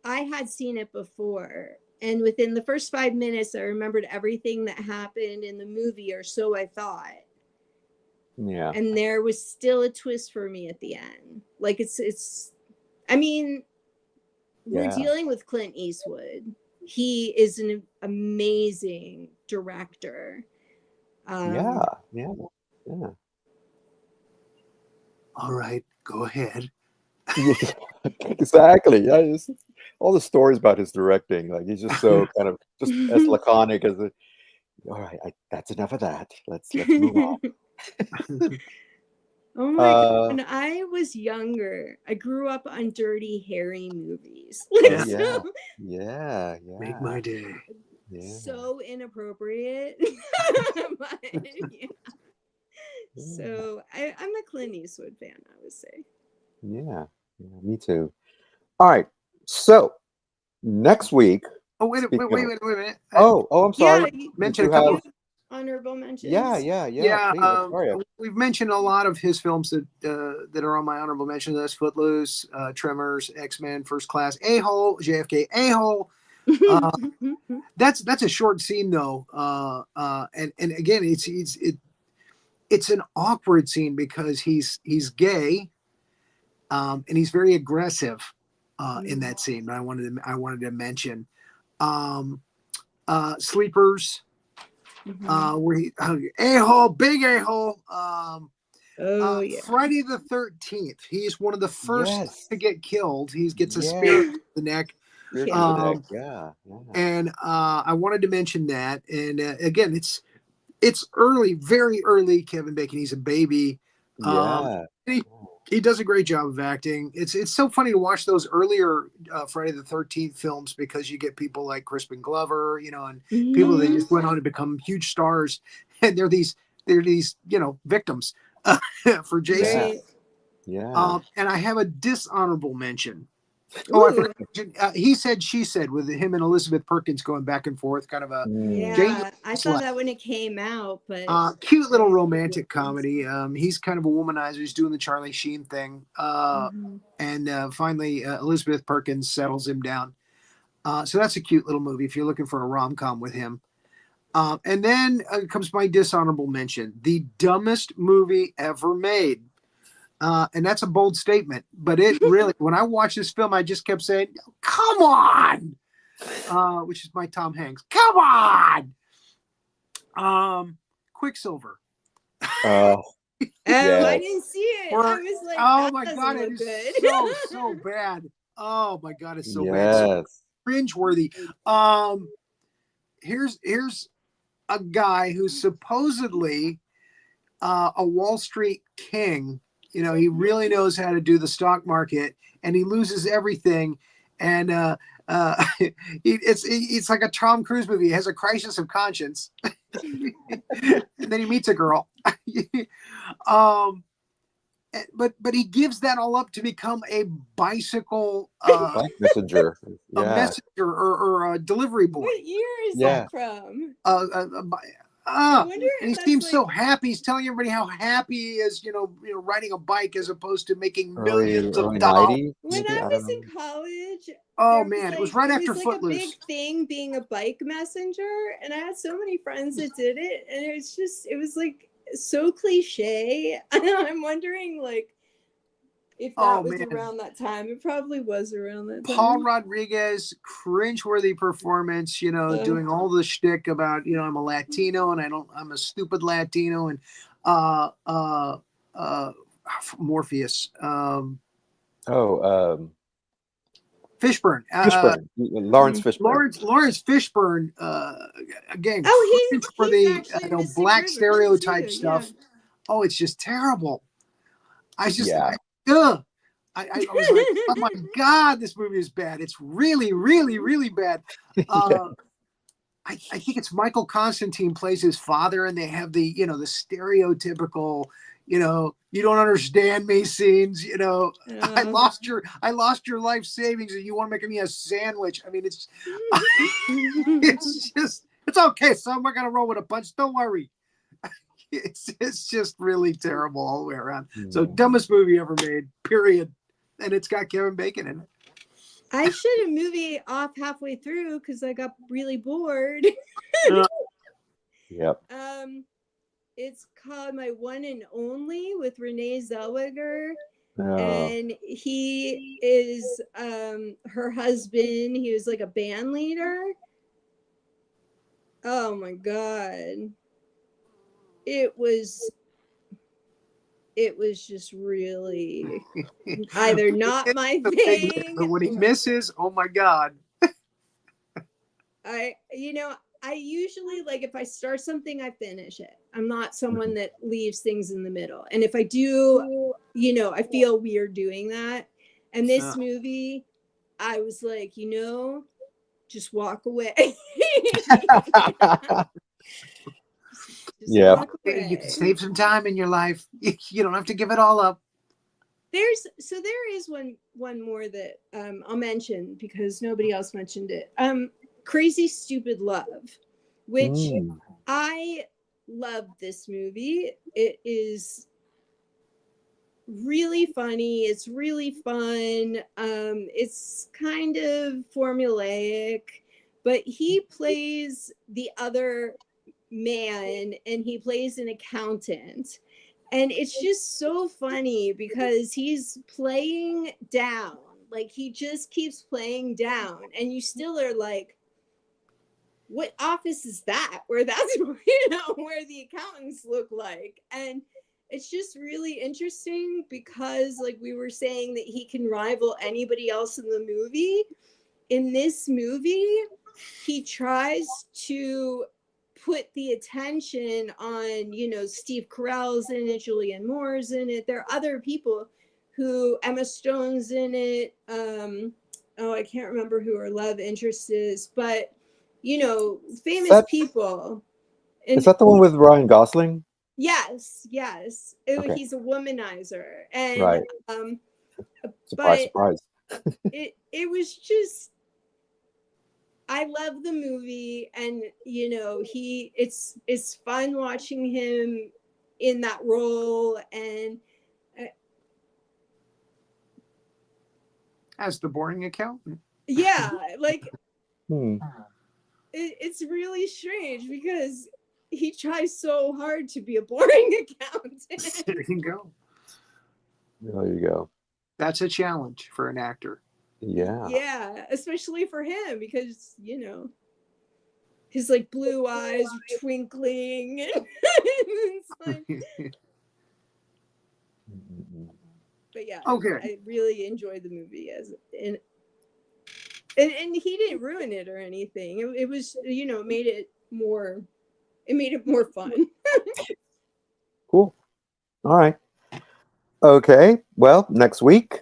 I had seen it before, and within the first 5 minutes I remembered everything that happened in the movie, or so I thought. Yeah. And there was still a twist for me at the end. Like it's I mean, we're Yeah. dealing with Clint Eastwood. He is an amazing director. Yeah. All right, go ahead. Yeah, exactly. Yeah, all the stories about his directing, like he's just so kind of just as laconic as a. All right, that's enough of that. Let's move on. Oh my God. When I was younger, I grew up on Dirty Harry movies. Oh, yeah. Make my day. Yeah. So inappropriate. But, yeah. So I'm a Clint Eastwood fan, I would say. Yeah, me too. All right, so next week. Oh, wait a minute. I'm sorry. Yeah, mention a couple. Honorable mentions. Yeah. Please, I'm sorry. We've mentioned a lot of his films that are on my honorable mention list: Footloose, Tremors, X-Men, First Class, A-Hole, JFK, A-Hole. That's a short scene though, and again, it's an awkward scene because he's gay, and he's very aggressive in that scene. I wanted to mention Sleepers. Where he a-hole, big a-hole. Friday the 13th. He's one of the first to get killed. He gets a spear in the neck. And I wanted to mention that. And again, it's early, very early. Kevin Bacon. He's a baby. He does a great job of acting. It's so funny to watch those earlier Friday the 13th films because you get people like Crispin Glover, and people that just went on to become huge stars, and they're these victims for Jason. Yeah. And I have a dishonorable mention Oh, I Ooh, forgot. He Said, She Said, with him and Elizabeth Perkins going back and forth, kind of a yeah, I saw slut. that when it came out, but Cute little romantic comedy. He's kind of a womanizer. He's doing the Charlie Sheen thing. Mhm. And finally, Elizabeth Perkins settles him down. So that's a cute little movie if you're looking for a rom-com with him. And then comes my dishonorable mention, the dumbest movie ever made. And that's a bold statement, but it really, when I watched this film, I just kept saying, come on, which is my Tom Hanks. Come on. Quicksilver. Oh, Oh, yes. I didn't see it. I Or, was like, oh that my doesn't God, it look is good. so bad. Oh my God, it's so bad. So Yes. cringeworthy. Here's a guy who's supposedly a Wall Street king. You know, he really knows how to do the stock market, and he loses everything. And it's like a Tom Cruise movie. He has a crisis of conscience, and then he meets a girl. But he gives that all up to become a bicycle, Bike messenger. a Yeah. messenger, or a delivery boy. What year is Yeah. that from? I wonder and if he that's seems so like- happy. He's telling everybody how happy he is, riding a bike as opposed to making Early millions of 90s, dollars. When maybe. I I was don't know. in college, Oh there man, it was right after a big Footloose. thing being a bike messenger, and I had so many friends that did it, and it was like so cliche. I'm wondering like if that Oh was man, around that time. It probably was around that time. Paul Rodriguez, cringeworthy performance. Doing all the shtick about I'm a Latino and I'm a stupid Latino, and Morpheus, Fishburne, Fishburne. Lawrence Fishburne. Lawrence Fishburne, again, Oh, he's cringeworthy, actually Mystic black River, stereotype too, stuff. yeah. Oh, it's just terrible. Yeah. I was like, oh my God, this movie is bad. It's really, really, really bad. I think it's Michael Constantine plays his father, and they have the the stereotypical, you don't understand me scenes. I lost your life savings, and you want to make me a sandwich. I mean, it's it's okay, son. We're gonna roll with a punch. Don't worry. It's just really terrible all the way around. So dumbest movie ever made, period. And it's got Kevin Bacon in it. I shut a movie off halfway through because I got really bored. Yep. It's called My One and Only with Renee Zellweger. Oh. And he is her husband. He was like a band leader. Oh my God. It was just really either not my thing. But what he misses, oh my God. I usually, like, if I start something, I finish it. I'm not someone that leaves things in the middle. And if I do, I feel weird doing that. And this movie, I was like, just walk away. Yeah. Walk away. You can save some time in your life. You don't have to give it all up. There is one more that I'll mention because nobody else mentioned it. Crazy Stupid Love, which I love this movie. It is really funny. It's really fun. It's kind of formulaic, but he plays the other man and he plays an accountant. And it's just so funny because he's playing down. Like, he just keeps playing down. And you still are like, what office is that? Where that's, where the accountants look like. And it's just really interesting because, like we were saying, that he can rival anybody else in the movie. In this movie, he tries to put the attention on, Steve Carell's in it, Julianne Moore's in it. There are other people who, Emma Stone's in it. I can't remember who her love interest is, but, famous people. And, is that the one with Ryan Gosling? Yes. Okay. He's a womanizer. And, Right. Surprise. it was just, I love the movie, and you know, it's fun watching him in that role, and As the boring accountant. yeah, like Hmm. it's really strange because he tries so hard to be a boring accountant. There you go. There you go. That's a challenge for an actor. Yeah. Yeah, especially for him because, you know, his like blue eyes are twinkling and it's like, Mm-mm. but yeah, Okay. I really enjoyed the movie and he didn't ruin it or anything. It was, you know, made it more fun. Cool. All right. Okay. Well, next week,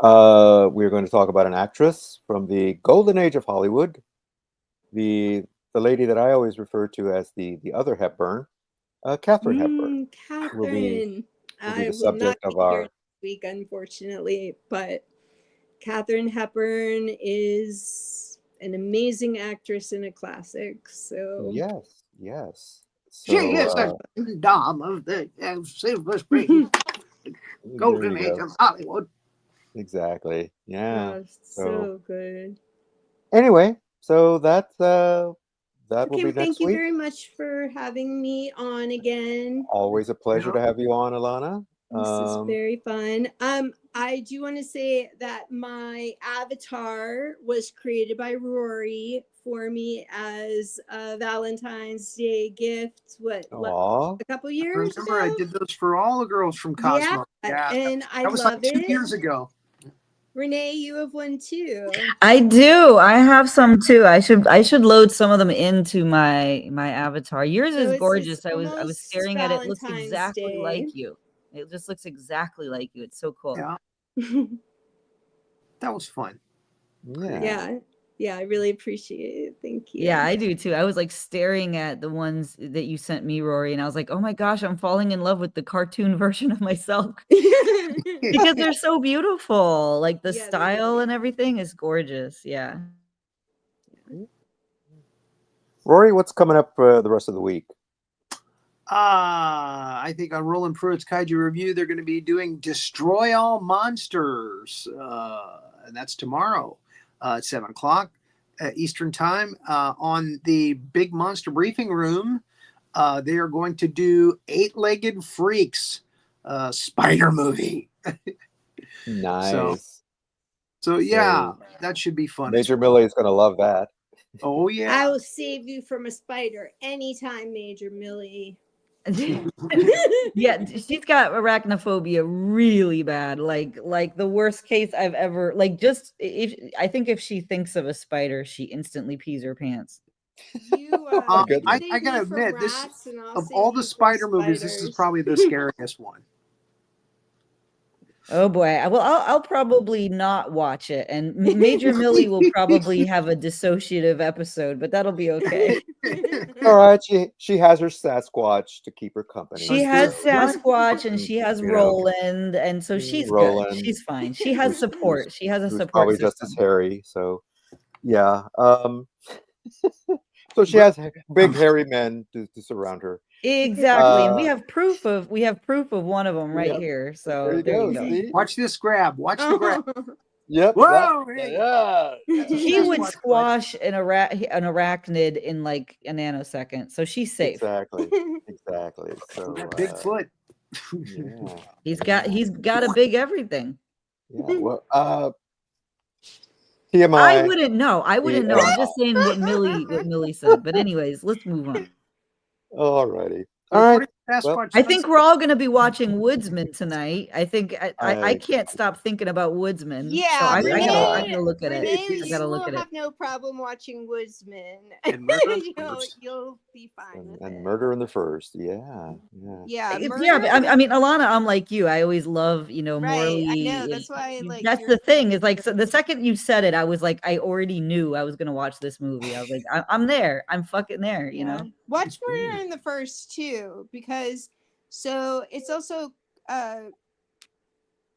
we're going to talk about an actress from the golden age of Hollywood, the lady that I always refer to as the other Hepburn, Katharine Hepburn, will be Catherine. I the will not subject of be here our. next week, unfortunately, but Katharine Hepburn is an amazing actress and a classic. So Yes, yes. She So is a dom of the silver spring, there golden you age go. of Hollywood. Exactly. Yeah. oh, So so good. anyway, so that will Okay, be well, thank next you week. very much for having me on again. Always a pleasure to have you on, Elana. This is very fun. I do want to say that my avatar was created by Rory for me as a Valentine's Day gift. Aw. A couple I years remember I ago? did those for all the girls from Yeah, Cosmo. Yeah, and I that was like love 2 it. years ago. Renee, you have one too. I do. I have some too. I should load some of them into my avatar. Yours So is it's gorgeous. I was almost staring at it. It looks Valentine's exactly Day. like you. It just looks exactly like you. It's so cool. Yeah, that was fun. Yeah. Yeah, I really appreciate it. Thank you. Yeah, I do too. I was like staring at the ones that you sent me, Rory, and I was like, "Oh my gosh, I'm falling in love with the cartoon version of myself." Because they're so beautiful. Like the Yeah, style and everything is gorgeous. Yeah. Rory, what's coming up for the rest of the week? I think on Roland Pruitt's Kaiju Review, they're going to be doing Destroy All Monsters. And that's tomorrow at 7 o'clock Eastern Time. On the Big Monster Briefing Room, they are going to do Eight-Legged Freaks, spider movie. Nice. So yeah, that should be fun. Major Millie is going to love that. Oh, yeah. I will save you from a spider anytime, Major Millie. Yeah, she's got arachnophobia really bad. Like the worst case I've ever just I think if she thinks of a spider, she instantly pees her pants. You, I gotta admit, this of all the spider movies, this is probably the scariest one. Oh boy. I'll probably not watch it, and Major Millie will probably have a dissociative episode, but that'll be okay. All right, she has her Sasquatch to keep her company. She has Sasquatch and she has Roland, and so she's Roland. good. She's fine. She has support. She has a support probably system. just as hairy. So yeah. So she has big hairy men to surround her. Exactly, and we have proof of one of them right here. So there you go. See? Watch this grab. Watch the grab. Yep. Whoa, yeah. He would squash an arachnid in like a nanosecond, so she's safe. Exactly. So Bigfoot. Yeah. He's got a big everything. Yeah. Well, TMI. I wouldn't know. I'm just saying what Millie said. But anyways, let's move on. All righty. All right. Well, I think we're all going to be watching Woodsman tonight. I think I can't stop thinking about Woodsman. Yeah, so I Renee, gotta look at it. Renee, I gotta look at you will it. have no problem watching Woodsman. You'll be fine with and it. Murder in the First. Yeah. Yeah, but I mean, Elana, I'm like you. I always love, Morley. I know. That's why that's the thing. Is like so the second you said it, I was like, I already knew I was gonna watch this movie. I was like, I'm there. I'm fucking there. You know. Watch Murder in the First too, because so it's also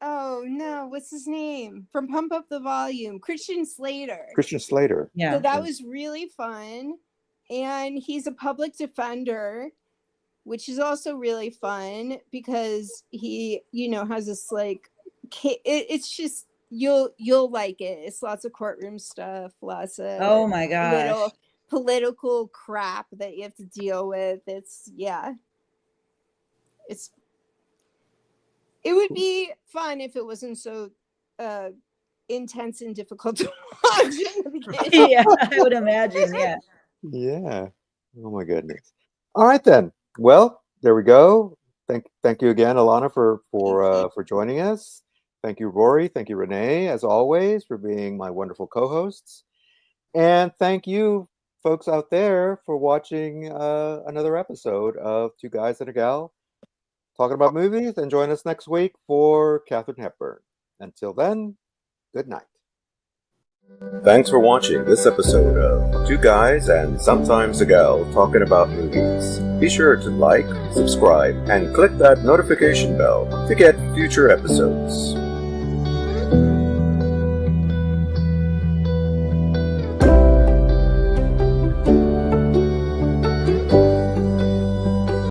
Oh no, what's his name? From Pump Up the Volume, Christian Slater. Christian Slater. Yeah. So that was really fun. And he's a public defender, which is also really fun because he, has this like, it's just, you'll like it. It's lots of courtroom stuff, lots of Oh my gosh. little political crap that you have to deal with. It would be fun if it wasn't so intense and difficult to watch in the beginning. Yeah, I would imagine. Yeah. Yeah. Oh my goodness. All right then. Well, there we go. Thank you again, Elana, for joining us. Thank you, Rory. Thank you, Renee, as always, for being my wonderful co-hosts. And thank you, folks out there, for watching another episode of Two Guys and a Gal talking about movies. And join us next week for Katharine Hepburn. Until then, good night. Thanks for watching this episode of Two Guys and Sometimes a Gal talking about movies. Be sure to like, subscribe, and click that notification bell to get future episodes.